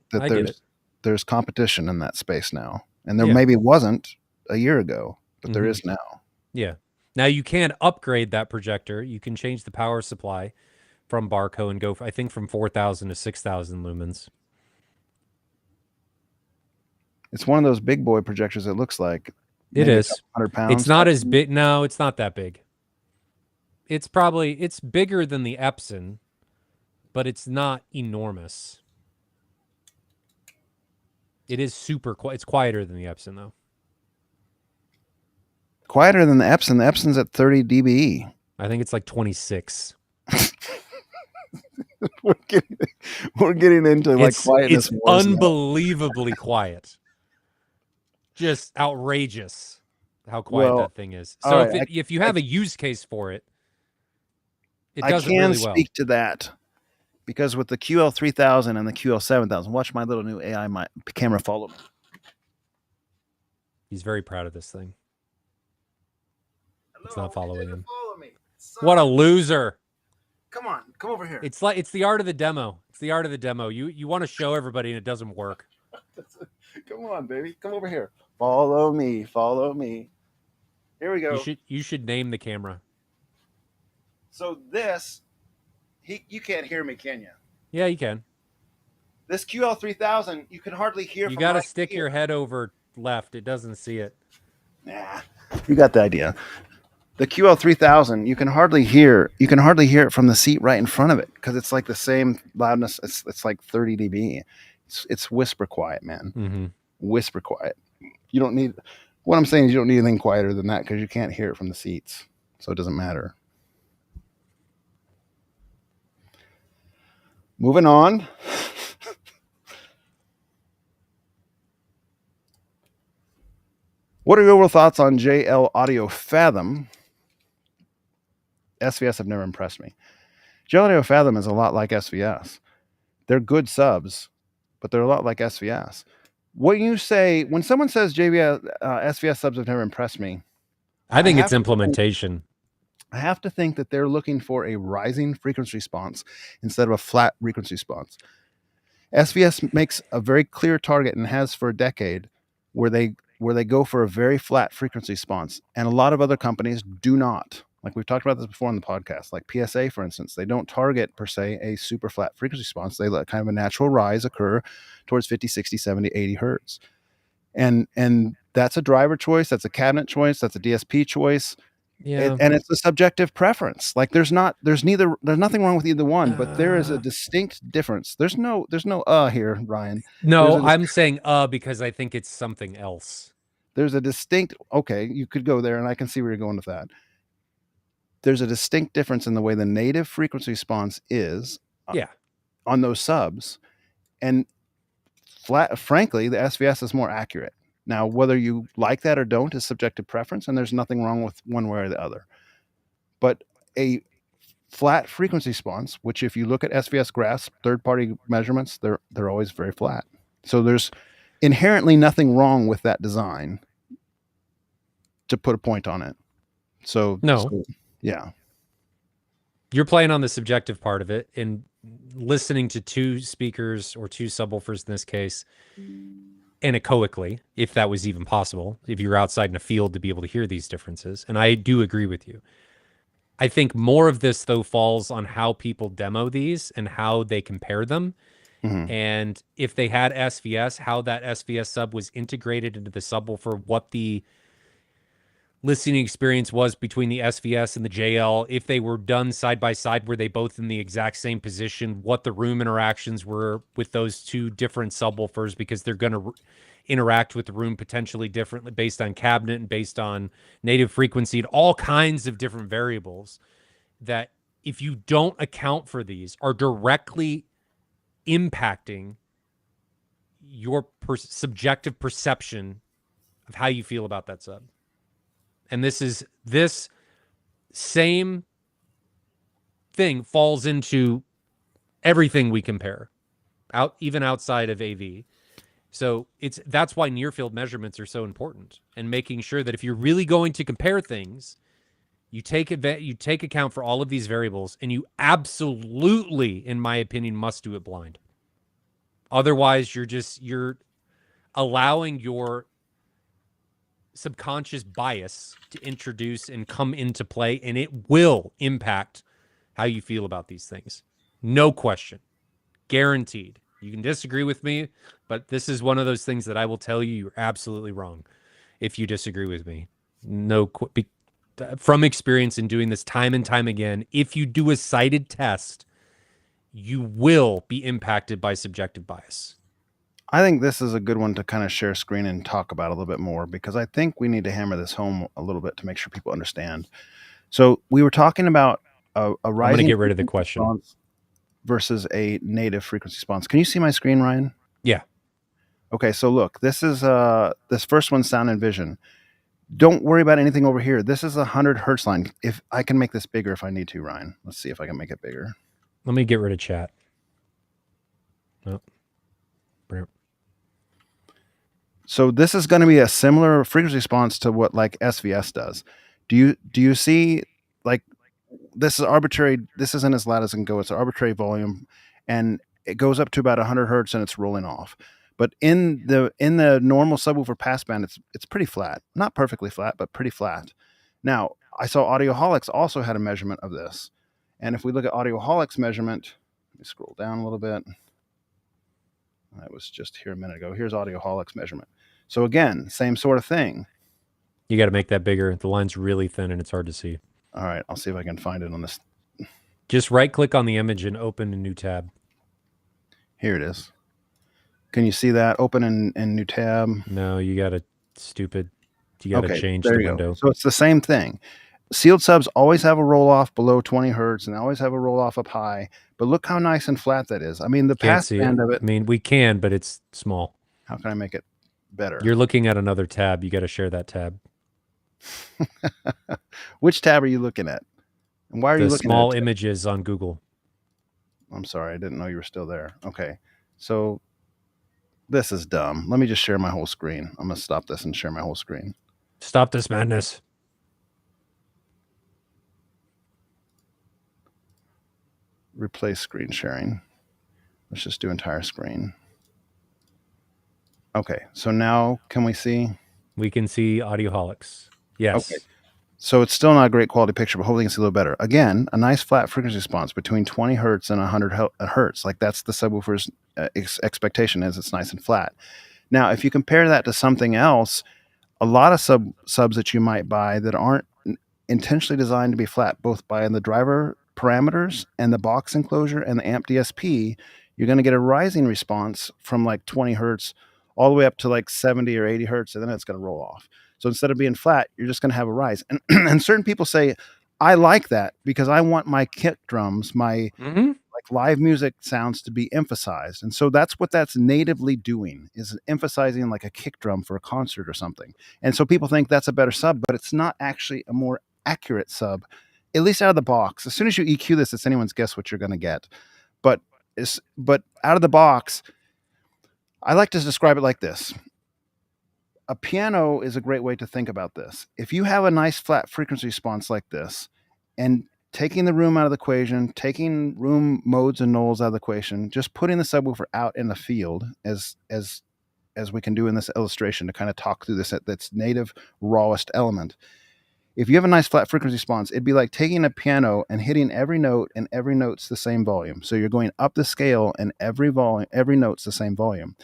There's competition in that space now, and there maybe wasn't a year ago, but there is now. Yeah. Now you can upgrade that projector. You can change the power supply from Barco and go, I think, from 4,000 to 6,000 lumens. It's one of those big boy projectors. It looks like it is 100 pounds. It's not as big. No, it's not that big. It's bigger than the Epson, but it's not enormous. It is super quiet. It's quieter than the Epson, though. Quieter than the Epson. The Epson's at 30 dB. I think it's like 26. we're getting into like quietness. It's unbelievably quiet. Just outrageous how quiet that thing is. So if you have a use case for it, it does it really well. I can speak to that because with the QL3000 and the QL7000, watch my little new AI camera follow me. He's very proud of this thing. It's not following him. What a loser. Come on, come over here. It's the art of the demo. It's the art of the demo. You want to show everybody and it doesn't work. Come on, baby. Come over here. Follow me. Follow me. Here we go. You should name the camera. So this, you can't hear me, can you? Yeah, you can. This QL3000, you can hardly hear. You got to stick your head over left. It doesn't see it. Nah, you got the idea. The QL3000, you can hardly hear it from the seat right in front of it because it's like the same loudness. It's like 30 dB. It's whisper quiet, man. Whisper quiet. You don't need. What I'm saying is you don't need anything quieter than that because you can't hear it from the seats, so it doesn't matter. Moving on. What are your overall thoughts on JL Audio Fathom? SVS have never impressed me. JL Audio Fathom is a lot like SVS. They're good subs, but they're a lot like SVS. What you say when someone says SVS subs have never impressed me, I I think have it's implementation. I have to think that they're looking for a rising frequency response instead of a flat frequency response. SVS makes a very clear target and has for a decade where they go for a very flat frequency response, and a lot of other companies do not. Like we've talked about this before on the podcast, like PSA, for instance, they don't target per se a super flat frequency response. They let kind of a natural rise occur towards 50, 60, 70, 80 hertz. And that's a driver choice, that's a cabinet choice, that's a DSP choice. Yeah. And it's a subjective preference. Like there's nothing wrong with either one, but there is a distinct difference. There's no here, Ryan. No, I'm saying because I think it's something else. There's a distinct, okay, you could go there and I can see where you're going with that. There's a distinct difference in the way the native frequency response is on those subs. And frankly, the SVS is more accurate. Now, whether you like that or don't is subjective preference, and there's nothing wrong with one way or the other. But a flat frequency response, which if you look at SVS graphs, third-party measurements, they're always very flat. So there's inherently nothing wrong with that design, to put a point on it. So yeah. You're playing on the subjective part of it and listening to two speakers or two subwoofers in this case anechoically, if that was even possible, if you're outside in a field to be able to hear these differences. And I do agree with you. I think more of this, though, falls on how people demo these and how they compare them. Mm-hmm. And if they had SVS, how that SVS sub was integrated into the subwoofer, what the listening experience was between the SVS and the JL, if they were done side by side, were they both in the exact same position, what the room interactions were with those two different subwoofers, because they're going to interact with the room potentially differently based on cabinet and based on native frequency and all kinds of different variables that, if you don't account for these, are directly impacting your subjective perception of how you feel about that sub. And this same thing falls into everything we compare, even outside of AV. So that's why near field measurements are so important, and making sure that if you're really going to compare things, you take account for all of these variables, and you absolutely, in my opinion, must do it blind. Otherwise, you're allowing your subconscious bias to introduce and come into play, and it will impact how you feel about these things. No question. Guaranteed. You can disagree with me, but this is one of those things that I will tell you you're absolutely wrong if you disagree with me. From experience in doing this time and time again, if you do a cited test, you will be impacted by subjective bias. I think this is a good one to kind of share screen and talk about a little bit more, because I think we need to hammer this home a little bit to make sure people understand. So we were talking about a rising. I'm going to get rid of the question. Versus a native frequency response. Can you see my screen, Ryan? Yeah. Okay, so look, this is this first one's sound and vision. Don't worry about anything over here. This is 100 hertz line. If I can make this bigger if I need to, Ryan. Let's see if I can make it bigger. Let me get rid of chat. Oh. So this is going to be a similar frequency response to what like SVS does. Do you see, like, this is arbitrary. This isn't as loud as it can go. It's an arbitrary volume, and it goes up to about 100 hertz and it's rolling off. But in the normal subwoofer passband, it's pretty flat. Not perfectly flat, but pretty flat. Now, I saw Audioholics also had a measurement of this. And if we look at Audioholics measurement, let me scroll down a little bit. I was just here a minute ago. Here's Audioholics measurement. So again, same sort of thing. You got to make that bigger. The line's really thin and it's hard to see. All right, I'll see if I can find it on this. Just right-click on the image and open a new tab. Here it is. Can you see that? Open in new tab. No, you got to change the window. So it's the same thing. sealed subs always have a roll off below 20 hertz and they always have a roll off up high. But look how nice and flat that is. I mean, the Can't pass see it. band of it. I mean, we can, but it's small. How can I make it better? You're looking at another tab. You got to share that tab. Which tab are you looking at? And why are you The looking small at it? images on Google. I'm sorry, I didn't know you were still there. Okay. So this is dumb. Let me just share my whole screen. I'm going to stop this and share my whole screen. Stop this madness. Replace screen sharing. Let's just do entire screen. Okay. So now can we see? We can see Audioholics. Yes. Okay. So it's still not a great quality picture, but hopefully you can see a little better. Again, a nice flat frequency response between 20 hertz and 100 hertz. Like that's the subwoofer's expectation, is it's nice and flat. Now, if you compare that to something else, a lot of subs that you might buy that aren't intentionally designed to be flat, both by the driver parameters and the box enclosure and the amp DSP, you're going to get a rising response from like 20 hertz all the way up to like 70 or 80 hertz, and then it's going to roll off. So instead of being flat, you're just going to have a rise. And, and certain people say, I like that because I want my kick drums, my like live music sounds to be emphasized. And so that's what that's natively doing, is emphasizing like a kick drum for a concert or something. And so people think that's a better sub, but it's not actually a more accurate sub, at least out of the box. As soon as you EQ this, it's anyone's guess what you're going to get. But out of the box, I like to describe it like this. A piano is a great way to think about this. If you have a nice flat frequency response like this, and taking the room out of the equation, taking room modes and nulls out of the equation, just putting the subwoofer out in the field as we can do in this illustration to kind of talk through this at its native rawest element. If you have a nice flat frequency response, it'd be like taking a piano and hitting every note, and every note's the same volume. So you're going up the scale, and every note's the same volume.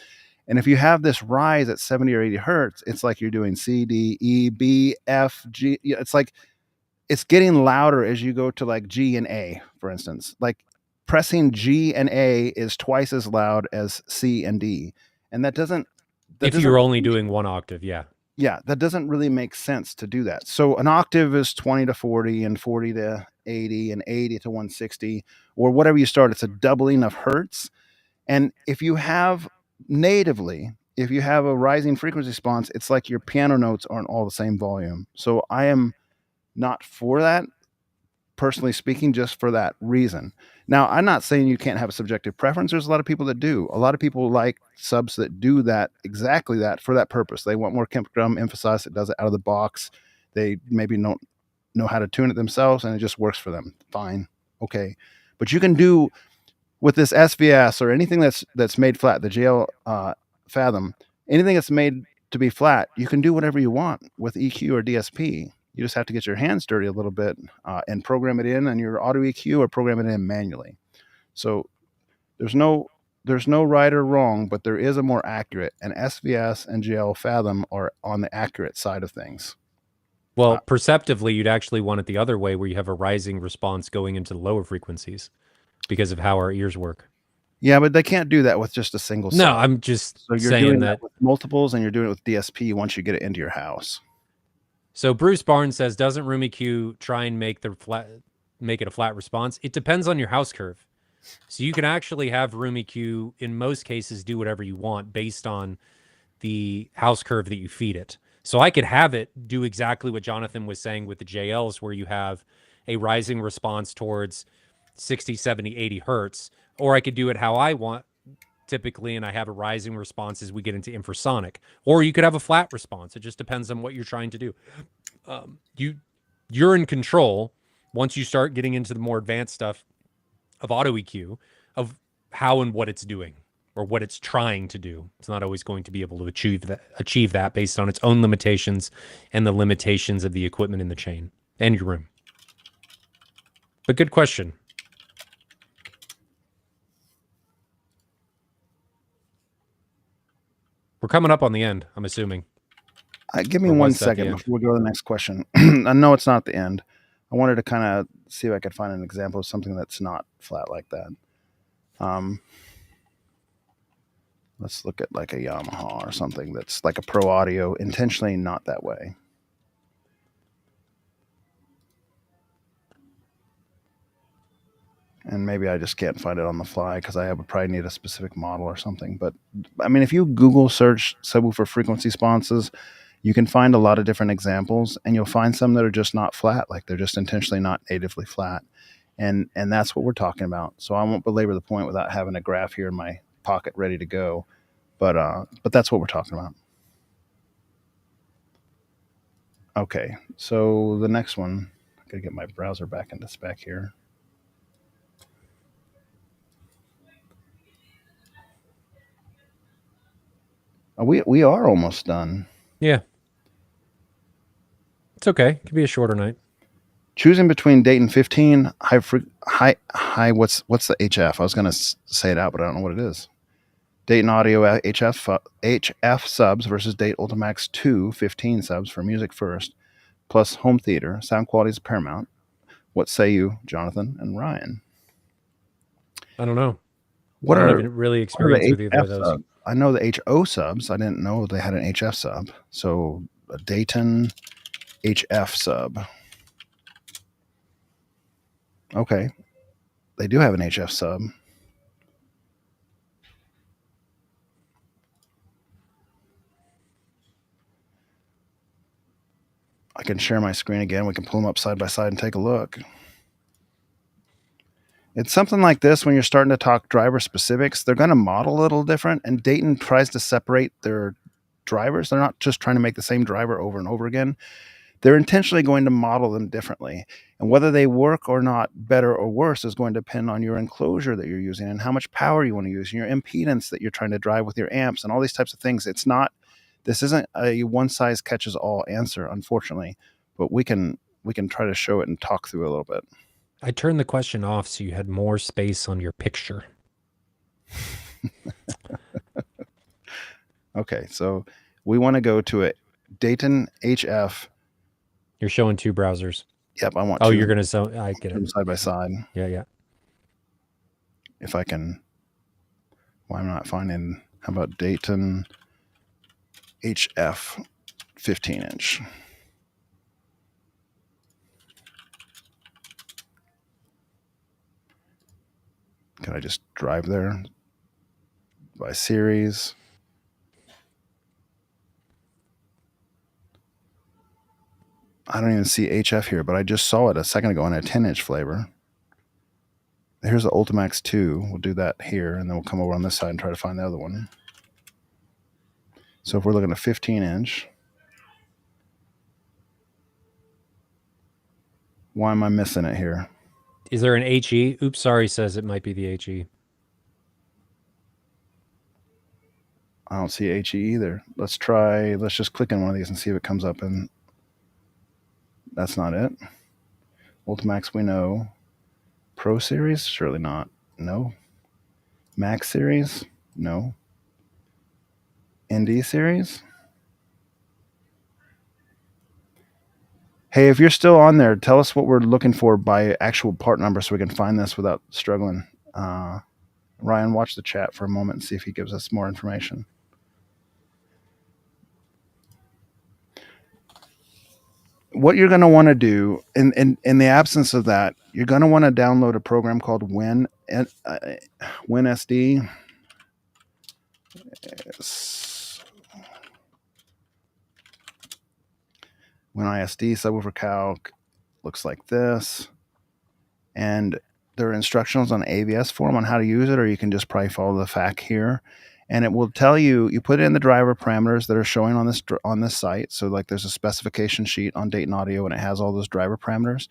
And if you have this rise at 70 or 80 hertz, it's like you're doing C, D, E, B, F, G. It's like it's getting louder as you go to like G and A, for instance. Like pressing G and A is twice as loud as C and D. And that doesn't. If you're only doing one octave, yeah. Yeah, that doesn't really make sense to do that. So an octave is 20 to 40 and 40 to 80 and 80 to 160, or whatever you start. It's a doubling of hertz. And if you have a rising frequency response, it's like your piano notes aren't all the same volume. So I am not for that, personally speaking, just for that reason. Now, I'm not saying you can't have a subjective preference. There's a lot of people that do. A lot of people like subs that do that, exactly that, for that purpose. They want more kick drum emphasized. It does it out of the box. They maybe don't know how to tune it themselves, and it just works for them. Fine. Okay. But you can do with this SVS or anything that's made flat, the JL Fathom, anything that's made to be flat, you can do whatever you want with EQ or DSP. You just have to get your hands dirty a little bit and program it in on your auto EQ or program it in manually. So there's no right or wrong, but there is a more accurate, and SVS and JL Fathom are on the accurate side of things. Well, perceptively, you'd actually want it the other way, where you have a rising response going into the lower frequencies because of how our ears work. Yeah, but they can't do that with just a single sub. No, I'm just so you're saying doing that with multiples, and you're doing it with DSP once you get it into your house. So Bruce Barnes says, doesn't room EQ try and make it a flat response? It depends on your house curve. So you can actually have room EQ in most cases do whatever you want based on the house curve that you feed it. So I could have it do exactly what Jonathan was saying with the JLs, where you have a rising response towards 60, 70, 80 hertz, or I could do it how I want typically, and I have a rising response as we get into infrasonic, or you could have a flat response. It just depends on what you're trying to do. You're in control once you start getting into the more advanced stuff of auto EQ, of how and what it's doing or what it's trying to do. It's not always going to be able to achieve that based on its own limitations and the limitations of the equipment in the chain and your room. But good question. We're coming up on the end, I'm assuming. Give me 1 second before we go to the next question. I know it's not the end. I wanted to kind of see if I could find an example of something that's not flat like that. Let's look at like a Yamaha or something that's like a Pro Audio, intentionally not that way. and maybe I just can't find it on the fly because probably need a specific model or something. But I mean, if you Google search subwoofer frequency responses, you can find a lot of different examples, and you'll find some that are just not flat, like they're just intentionally not natively flat. And that's what we're talking about. So I won't belabor the point without having a graph here in my pocket ready to go. But that's what we're talking about. Okay, so the next one, I gotta get my browser back into spec here. We are almost done. Yeah. It's okay. It could be a shorter night. Choosing between Dayton 15 high what's the HF? I was gonna say it out, but I don't know what it is. Dayton Audio HF subs versus Date Ultimax 2 15 subs for music first, plus home theater. Sound quality is paramount. What say you, Jonathan and Ryan? I don't know. What I don't are have really experience with either of those. subs? I know the HO subs. I didn't know they had an HF sub. So a Dayton HF sub. Okay. They do have an HF sub. I can share my screen again. We can pull them up side by side and take a look. It's something like this when you're starting to talk driver specifics. They're going to model a little different, and Dayton tries to separate their drivers. They're not just trying to make the same driver over and over again. They're intentionally going to model them differently. And whether they work or not, better or worse, is going to depend on your enclosure that you're using and how much power you want to use and your impedance that you're trying to drive with your amps and all these types of things. This isn't a one size catches all answer, unfortunately, but we can try to show it and talk through it a little bit. I turned the question off so you had more space on your picture. Okay, so we want to go to a Dayton HF. You're showing two browsers. Yep, I want. Oh, you're gonna so I get it side by side. Yeah. If I can, why am I not finding? How about Dayton HF 15-inch? Can I just drive there by series? I don't even see HF here, but I just saw it a second ago in a 10-inch flavor. Here's the Ultimax 2. We'll do that here, and then we'll come over on this side and try to find the other one. So if we're looking at 15-inch, why am I missing it here? Is there an HE? Oops, sorry, says it might be the HE. I don't see HE either. Let's just click on one of these and see if it comes up, and that's not it. Ultimax we know. Pro Series? Surely not. No. Max Series? No. ND Series? Hey, if you're still on there, tell us what we're looking for by actual part number so we can find this without struggling. Ryan, watch the chat for a moment and see if he gives us more information. What you're going to want to do, in the absence of that, you're going to want to download a program called WinSD. WinISD subwoofer calc looks like this, and there are instructions on the AVS form on how to use it, or you can just probably follow the FAQ here, and it will tell you. You put in the driver parameters that are showing on this site. So like there's a specification sheet on Dayton Audio, and it has all those driver parameters.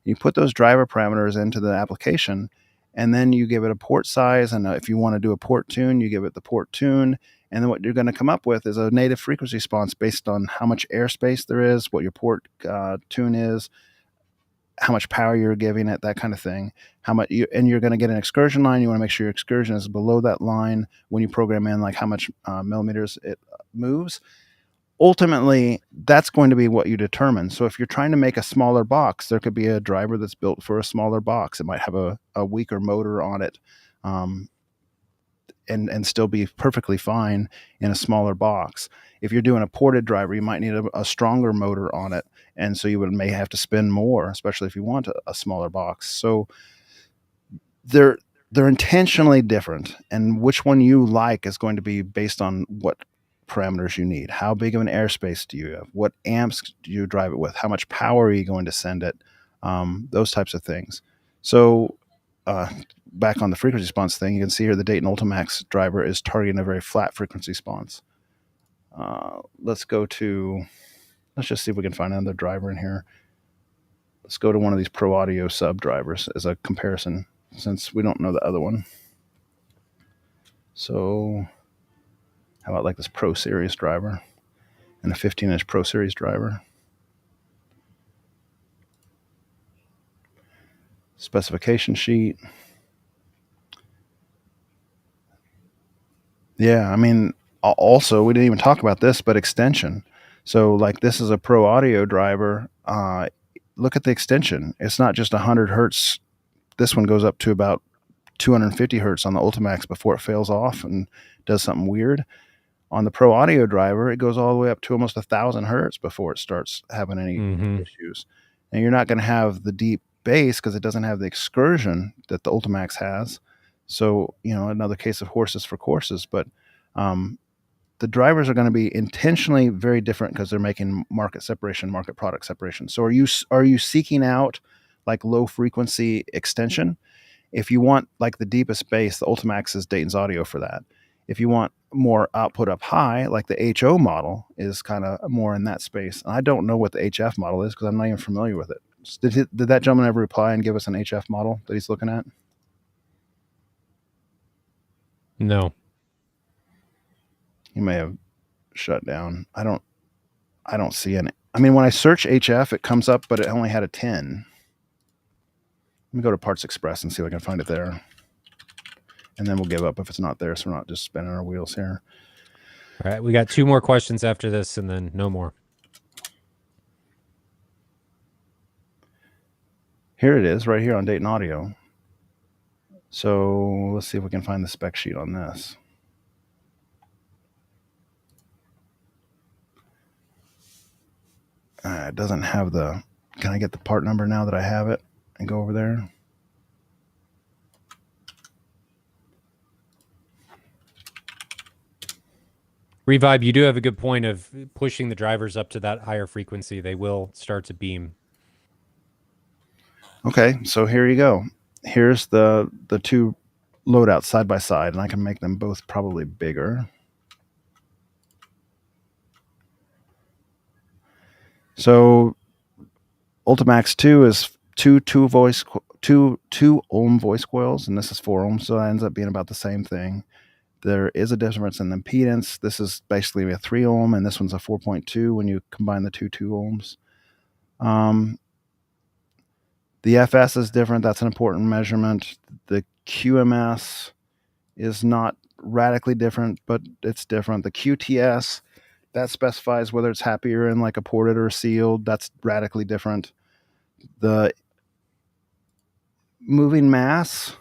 You put those driver parameters into the application, and then you give it a port size, and if you want to do a port tune, you give it the port tune. And then what you're going to come up with is a native frequency response based on how much airspace there is, what your port tune is, how much power you're giving it, that kind of thing. And you're going to get an excursion line. You want to make sure your excursion is below that line when you program in like how much millimeters it moves. Ultimately, that's going to be what you determine. So if you're trying to make a smaller box, there could be a driver that's built for a smaller box. It might have a weaker motor on it. And still be perfectly fine in a smaller box. If you're doing a ported driver, you might need a stronger motor on it, and so you may have to spend more, especially if you want a smaller box. So they're they're intentionally different, and which one you like is going to be based on what parameters you need. How big of an airspace do you have? What amps do you drive it with? How much power are you going to send it? Those types of things. So, uh, back on the frequency response thing, you can see here the Dayton Ultimax driver is targeting a very flat frequency response. Let's go to, let's just see if we can find another driver in here. Let's go to one of these Pro Audio sub drivers as a comparison, since we don't know the other one. So, how about like this Pro Series driver and a 15-inch Pro Series driver? Specification sheet. Yeah, I mean, also, we didn't even talk about this, but extension. So, like, this is a Pro Audio driver. Look at the extension. It's not just 100 hertz. This one goes up to about 250 hertz on the Ultimax before it fails off and does something weird. On the Pro Audio driver, it goes all the way up to almost 1,000 hertz before it starts having any issues. And you're not going to have the deep bass because it doesn't have the excursion that the Ultimax has. So, another case of horses for courses. But the drivers are going to be intentionally very different because they're making market separation, market product separation. So are you seeking out like low frequency extension? If you want like the deepest bass, the Ultimax is Dayton's Audio for that. If you want more output up high, like the HO model is kind of more in that space. And I don't know what the HF model is because I'm not even familiar with it. Did that gentleman ever reply and give us an HF model that he's looking at? No. He may have shut down. I don't see any. I mean, when I search HF, it comes up, but it only had a 10. Let me go to Parts Express and see if I can find it there. And then we'll give up if it's not there, so we're not just spinning our wheels here. All right, we got 2 more questions after this, and then no more. Here it is, right here on Dayton Audio. So let's see if we can find the spec sheet on this. It doesn't have the... Can I get the part number now that I have it and go over there? Revibe, you do have a good point of pushing the drivers up to that higher frequency. They will start to beam. Okay, so here you go. Here's the two loadouts side by side, and I can make them both probably bigger. So Ultimax 2 is two ohm voice coils, and this is 4 ohms, so it ends up being about the same thing. There is a difference in impedance. This is basically a 3 ohm, and this one's a 4.2 when you combine the 2 ohms. The FS is different. That's an important measurement. The QMS is not radically different, but it's different. The QTS, that specifies whether it's happier in like a ported or a sealed. That's radically different. The moving mass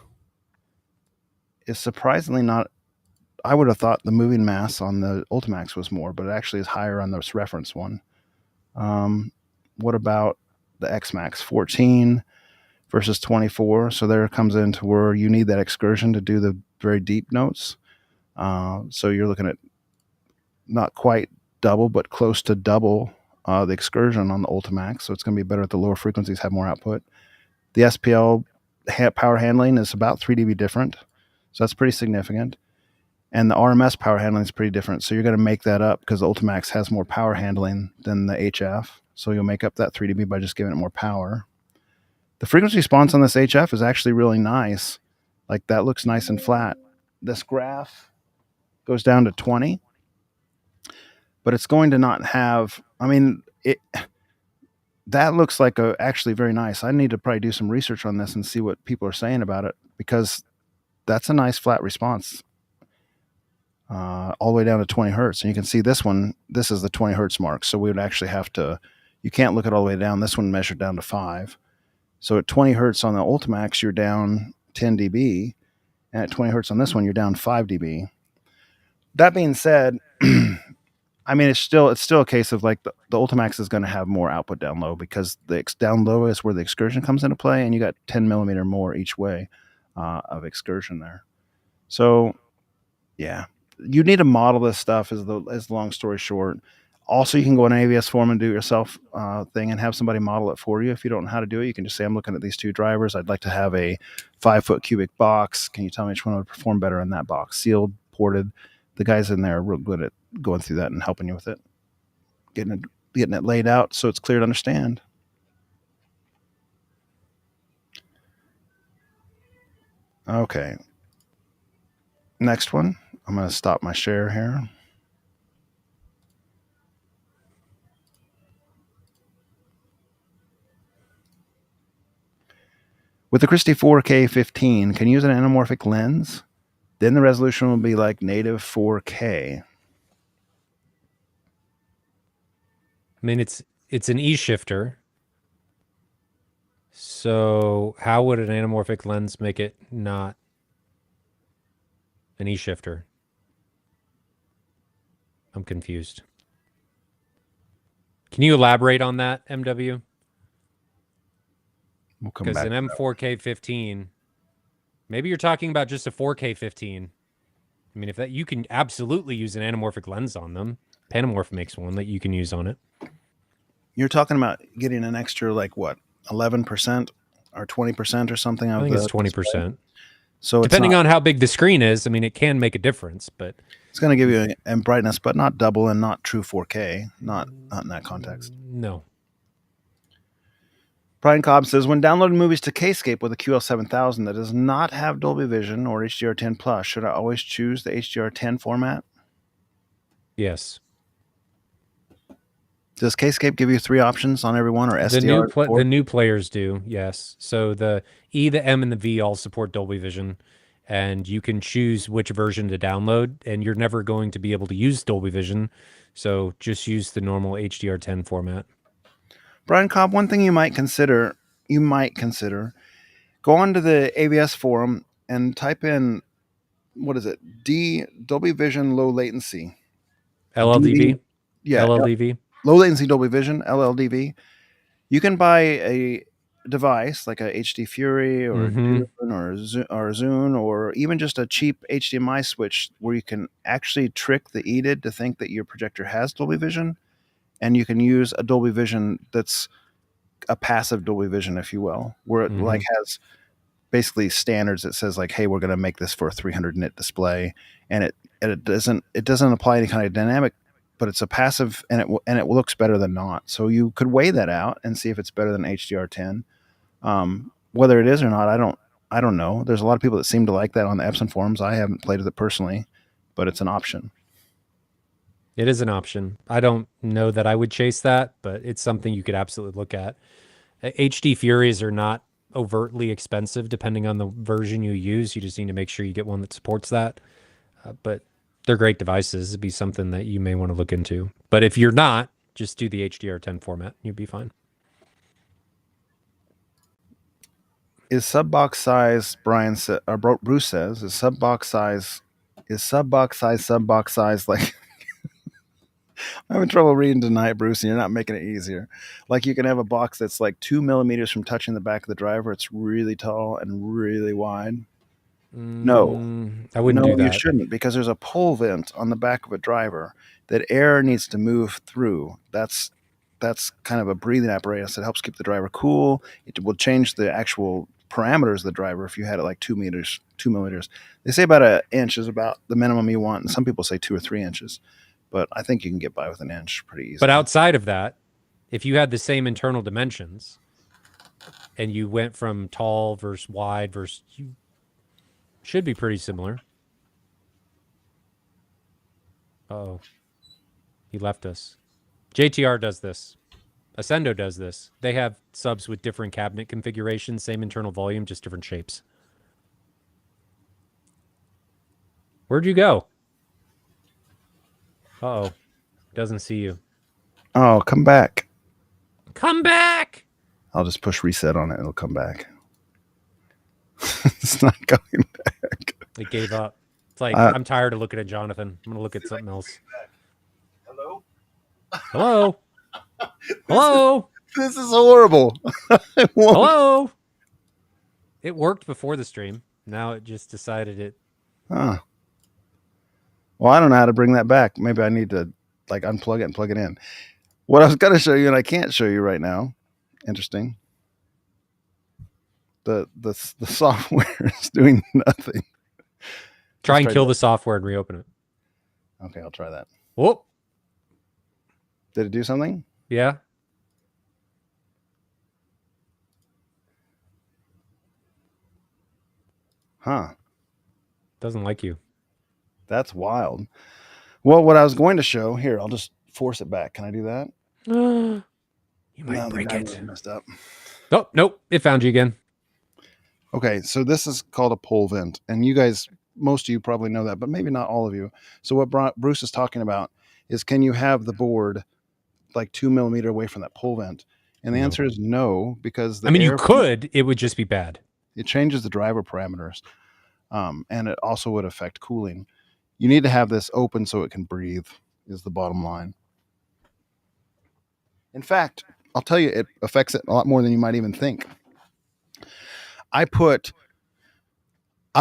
is surprisingly not... I would have thought the moving mass on the Ultimax was more, but it actually is higher on this reference one. What about the X-Max? 14 versus 24. So there it comes into where you need that excursion to do the very deep notes. So you're looking at not quite double, but close to double the excursion on the Ultimax. So it's going to be better at the lower frequencies, have more output. The SPL power handling is about 3 dB different. So that's pretty significant. And the RMS power handling is pretty different. So you're going to make that up because the Ultimax has more power handling than the HF. So you'll make up that 3 dB by just giving it more power. The frequency response on this HF is actually really nice. Like that looks nice and flat. This graph goes down to 20, but it's going to not have... I mean, that looks like actually very nice. I need to probably do some research on this and see what people are saying about it, because that's a nice flat response. All the way down to 20 hertz. And you can see this one, this is the 20 hertz mark. So we would actually have to... You can't look it all the way down. This one measured down to 5. So at 20 hertz on the Ultimax, you're down 10 dB. And at 20 hertz on this one, you're down 5 dB. That being said, I mean, it's still a case of like the Ultimax is going to have more output down low, because the down low is where the excursion comes into play, and you got 10 millimeter more each way. of excursion there. So yeah, you need to model this stuff. Is the long story short. Also, you can go in AVS form and do it yourself thing and have somebody model it for you. If you don't know how to do it, you can just say, I'm looking at these two drivers. I'd like to have a 5-foot cubic box. Can you tell me which one would perform better in that box? Sealed, ported. The guys in there are real good at going through that and helping you with it. Getting it laid out so it's clear to understand. Okay. Next one. I'm going to stop my share here. With the Christie 4K 15, can you use an anamorphic lens? Then the resolution will be like native 4K. I mean, it's an E shifter. So how would an anamorphic lens make it not an E shifter? I'm confused. Can you elaborate on that, MW? We'll come Because back. an M4K 15, maybe you're talking about just a 4K 15. I mean, if that, you can absolutely use an anamorphic lens on them. Panamorph makes one that you can use on it. You're talking about getting an extra, like what, 11% or 20% or something? I think it's 20%. So depending on how big the screen is, I mean, it can make a difference, but it's going to give you a brightness, but not double and not true 4K. Not in that context. No. Brian Cobb says, when downloading movies to Kscape with a QL7000 that does not have Dolby Vision or HDR10 Plus, should I always choose the HDR10 format? Yes. Does Kscape give you 3 options on every one, or SDR? The new players do, yes. So the E, the M, and the V all support Dolby Vision, and you can choose which version to download, and you're never going to be able to use Dolby Vision, so just use the normal HDR10 format. Brian Cobb, one thing you might consider, go onto the AVS forum and type in, what is it? Dolby Vision low latency. LLDV? Yeah. LLDV. Low latency Dolby Vision, LLDV. You can buy a device like a HD Fury or Dune or Zune, or even just a cheap HDMI switch where you can actually trick the EDID to think that your projector has Dolby Vision, and you can use a Dolby Vision that's a passive Dolby Vision, if you will, where it like has basically standards that says like, hey, we're going to make this for a 300 nit display, and it doesn't apply any kind of dynamic, but it's a passive, and it looks better than not. So you could weigh that out and see if it's better than HDR10. Whether it is or not, I don't know. There's a lot of people that seem to like that on the Epson forums. I haven't played with it personally, but it's an option. It is an option. I don't know that I would chase that, but it's something you could absolutely look at. HD Furies are not overtly expensive depending on the version you use. You just need to make sure you get one that supports that. But they're great devices. It'd be something that you may want to look into. But if you're not, just do the HDR10 format. You'll be fine. Is sub-box size, Bruce says, is sub-box size like... I'm having trouble reading tonight, Bruce, and you're not making it easier. Like, you can have a box that's like 2 millimeters from touching the back of the driver. It's really tall and really wide. No, I wouldn't do that. You shouldn't, because there's a pull vent on the back of a driver that air needs to move through. That's kind of a breathing apparatus that helps keep the driver cool. It will change the actual parameters of the driver if you had it like 2 millimeters. They say about an inch is about the minimum you want, and some people say 2 or 3 inches. But I think you can get by with an inch pretty easily. But outside of that, if you had the same internal dimensions and you went from tall versus wide versus, you should be pretty similar. Uh-oh. He left us. JTR does this. Ascendo does this. They have subs with different cabinet configurations, same internal volume, just different shapes. Where'd you go? Uh-oh. Doesn't see you. Oh, come back. Come back! I'll just push reset on it. It'll come back. It's not going back. It gave up. It's like, I'm tired of looking at Jonathan. I'm going to look at something else. Hello? Hello? Hello? This is horrible. Hello? It worked before the stream. Now it just decided it. Huh. Well, I don't know how to bring that back. Maybe I need to like unplug it and plug it in. What I was going to show you and I can't show you right now. Interesting. The software is doing nothing. Try Let's and try kill that. the software and reopen it. Okay, I'll try that. Whoop. Did it do something? Yeah. Huh. Doesn't like you. That's wild. Well, what I was going to show here, I'll just force it back. Can I do that? You might No, the break magnet it. messed up. Oh, nope. It found you again. Okay, so this is called a pole vent, and you guys, most of you probably know that, but maybe not all of you. So what Bruce is talking about is, can you have the board like 2 millimeter away from that pole vent? And the No. answer is no, because I the mean, you air could. It would just be bad. it changes the driver parameters, and it also would affect cooling. You need to have this open so it can breathe. Is the bottom line. In fact, I'll tell you, it affects it a lot more than you might even think. I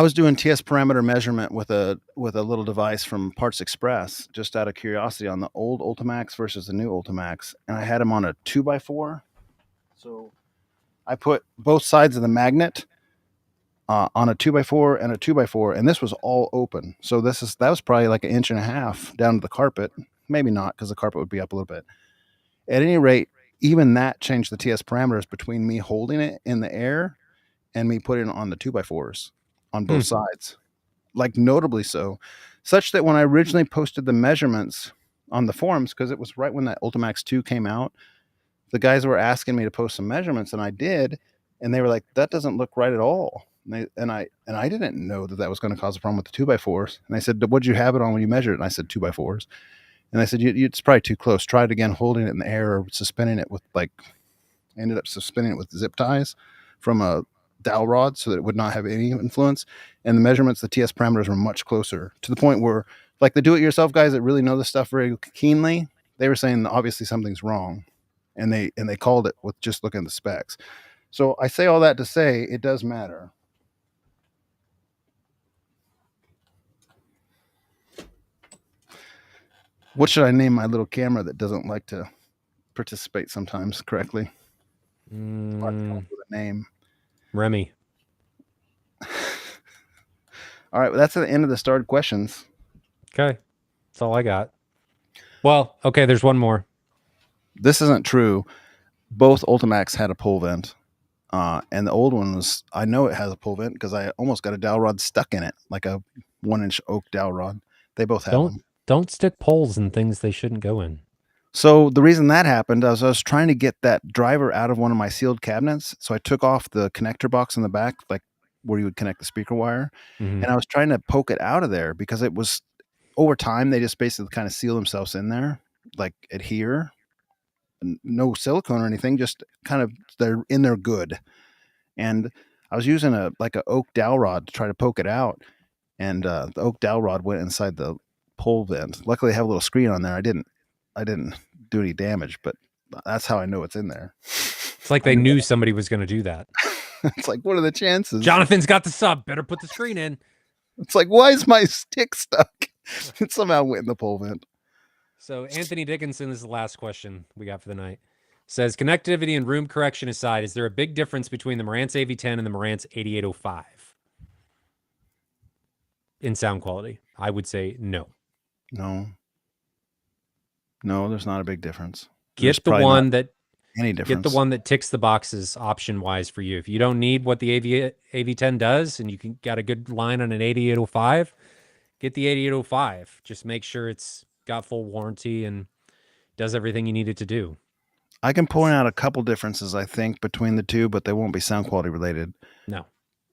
was doing TS parameter measurement with a little device from Parts Express, just out of curiosity, on the old Ultimax versus the new Ultimax, and I had them on a 2x4. So I put both sides of the magnet on a 2x4 and a 2x4, and this was all open. So that was probably like 1.5 inches down to the carpet. Maybe not, because the carpet would be up a little bit. At any rate, even that changed the TS parameters between me holding it in the air and me putting it on the 2x4s on both sides, like notably so, such that when I originally posted the measurements on the forums, because it was right when that Ultimax 2 came out, the guys were asking me to post some measurements, and I did, and they were like, "That doesn't look right at all." And I didn't know that was going to cause a problem with the 2x4s. And I said, "What'd you have it on when you measured it?" And I said 2x4s. And I said, "It's probably too close. Try it again, holding it in the air or suspending it with ended up suspending it with zip ties from a dowel rod so that it would not have any influence." And the measurements, the TS parameters were much closer, to the point where, like, the do-it-yourself guys that really know this stuff very keenly, they were saying that obviously something's wrong, and they called it with just looking at the specs. So I say all that to say it does matter. What should I name my little camera that doesn't like to participate sometimes correctly? With a name. Remy. All right, well, that's the end of the starred questions. Okay. That's all I got. Well, okay, there's one more. This isn't true. Both Ultimax had a pole vent. And the old one was, I know it has a pole vent because I almost got a dowel rod stuck in it, like a 1-inch oak dowel rod. They both have them. Don't stick poles in things they shouldn't go in. So the reason that happened is I was trying to get that driver out of one of my sealed cabinets. So I took off the connector box in the back, like where you would connect the speaker wire. Mhm. And I was trying to poke it out of there because it was, over time, they just basically kind of seal themselves in there, like adhere. No silicone or anything, just kind of, they're in there good. And I was using a oak dowel rod to try to poke it out, and the oak dowel rod went inside the pole vent. Luckily, I have a little screen on there. I didn't do any damage, but that's how I know it's in there. It's like they knew somebody was going to do that. It's like, what are the chances? Jonathan's got the sub. Better put the screen in. It's like, why is my stick stuck? It somehow went in the pole vent. So Anthony Dickinson, this is the last question we got for the night. Says, connectivity and room correction aside, is there a big difference between the Marantz AV10 and the Marantz 8805 in sound quality? I would say no. No, there's not a big difference. Get the one that any difference. Get the one that ticks the boxes option wise for you. If you don't need what the AV10 does, and you can got a good line on an 8805, get the 8805. Just make sure it's got full warranty and does everything you need it to do. I can point out a couple differences, I think, between the two, but they won't be sound quality related. No.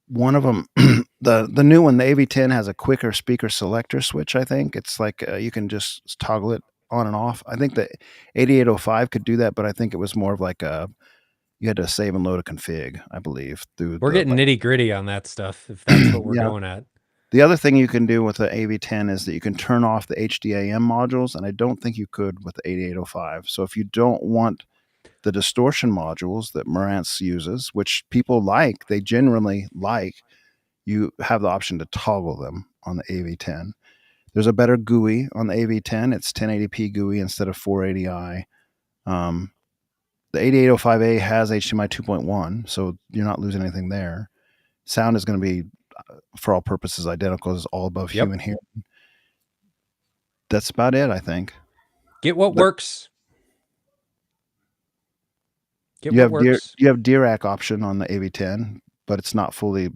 One of them, the new one, the AV10 has a quicker speaker selector switch. I think it's like you can just toggle it on and off. I think the 8805 could do that, but I think it was more of like you had to save and load a config, I believe. We're getting nitty gritty on that stuff, if that's what we're going at. The other thing you can do with the AV10 is that you can turn off the HDAM modules, and I don't think you could with the 8805. So if you don't want the distortion modules that Marantz uses, which people like, they genuinely like, you have the option to toggle them on the AV10. There's a better GUI on the AV10. It's 1080p GUI instead of 480i. The 8805A has HDMI 2.1, so you're not losing anything there. Sound is going to be, for all purposes, identical. It's all above human hearing. That's about it, I think. Get what works. Get You what have works. you have DRAC option on the AV10, but it's not fully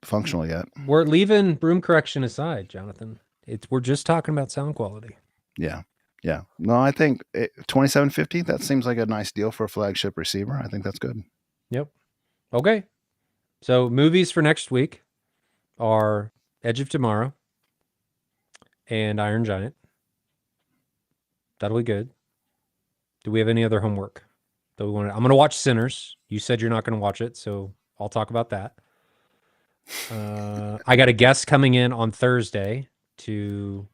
functional yet. We're leaving room correction aside, Jonathan. We're just talking about sound quality. Yeah. No, I think $2,750. That seems like a nice deal for a flagship receiver. I think that's good. Yep. Okay. So movies for next week are Edge of Tomorrow and Iron Giant. That'll be good. Do we have any other homework that we want? I'm going to watch Sinners. You said you're not going to watch it, so I'll talk about that. I got a guest coming in on Thursday to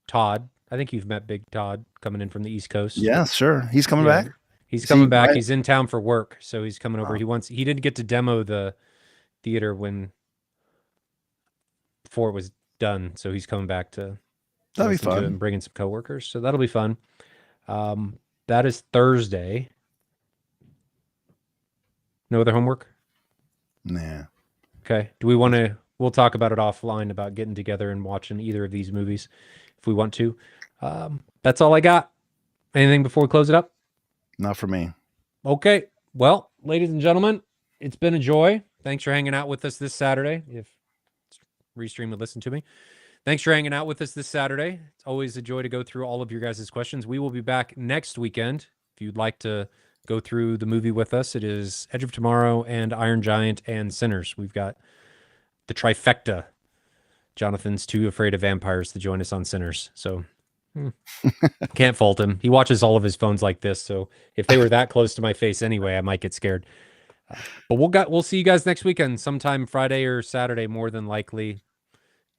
Todd. I think you've met Big Todd coming in from the East Coast. Yeah, sure. He's coming back. He's coming back. Right? He's in town for work, so he's coming over. Oh. He didn't get to demo the theater before it was done, so he's coming back to that'll be fun and bringing some coworkers. So that'll be fun. That is Thursday. No other homework? Nah. Okay. Do we want to? We'll talk about it offline about getting together and watching either of these movies if we want to. That's all I got. Anything before we close it up? Not for me. Okay. Well, ladies and gentlemen, it's been a joy. Thanks for hanging out with us this Saturday. If Restream would listen to me. Thanks for hanging out with us this Saturday. It's always a joy to go through all of your guys' questions. We will be back next weekend. If you'd like to go through the movie with us, it is Edge of Tomorrow and Iron Giant and Sinners. We've got the trifecta. Jonathan's too afraid of vampires to join us on Sinners. So can't fault him. He watches all of his phones like this. So if they were that close to my face anyway, I might get scared. But we'll see you guys next weekend, sometime Friday or Saturday, more than likely.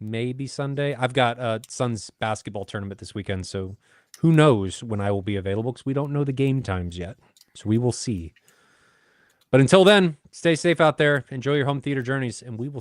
Maybe Sunday. I've got Suns basketball tournament this weekend, so who knows when I will be available because we don't know the game times yet. So we will see. But until then, stay safe out there. Enjoy your home theater journeys, and we will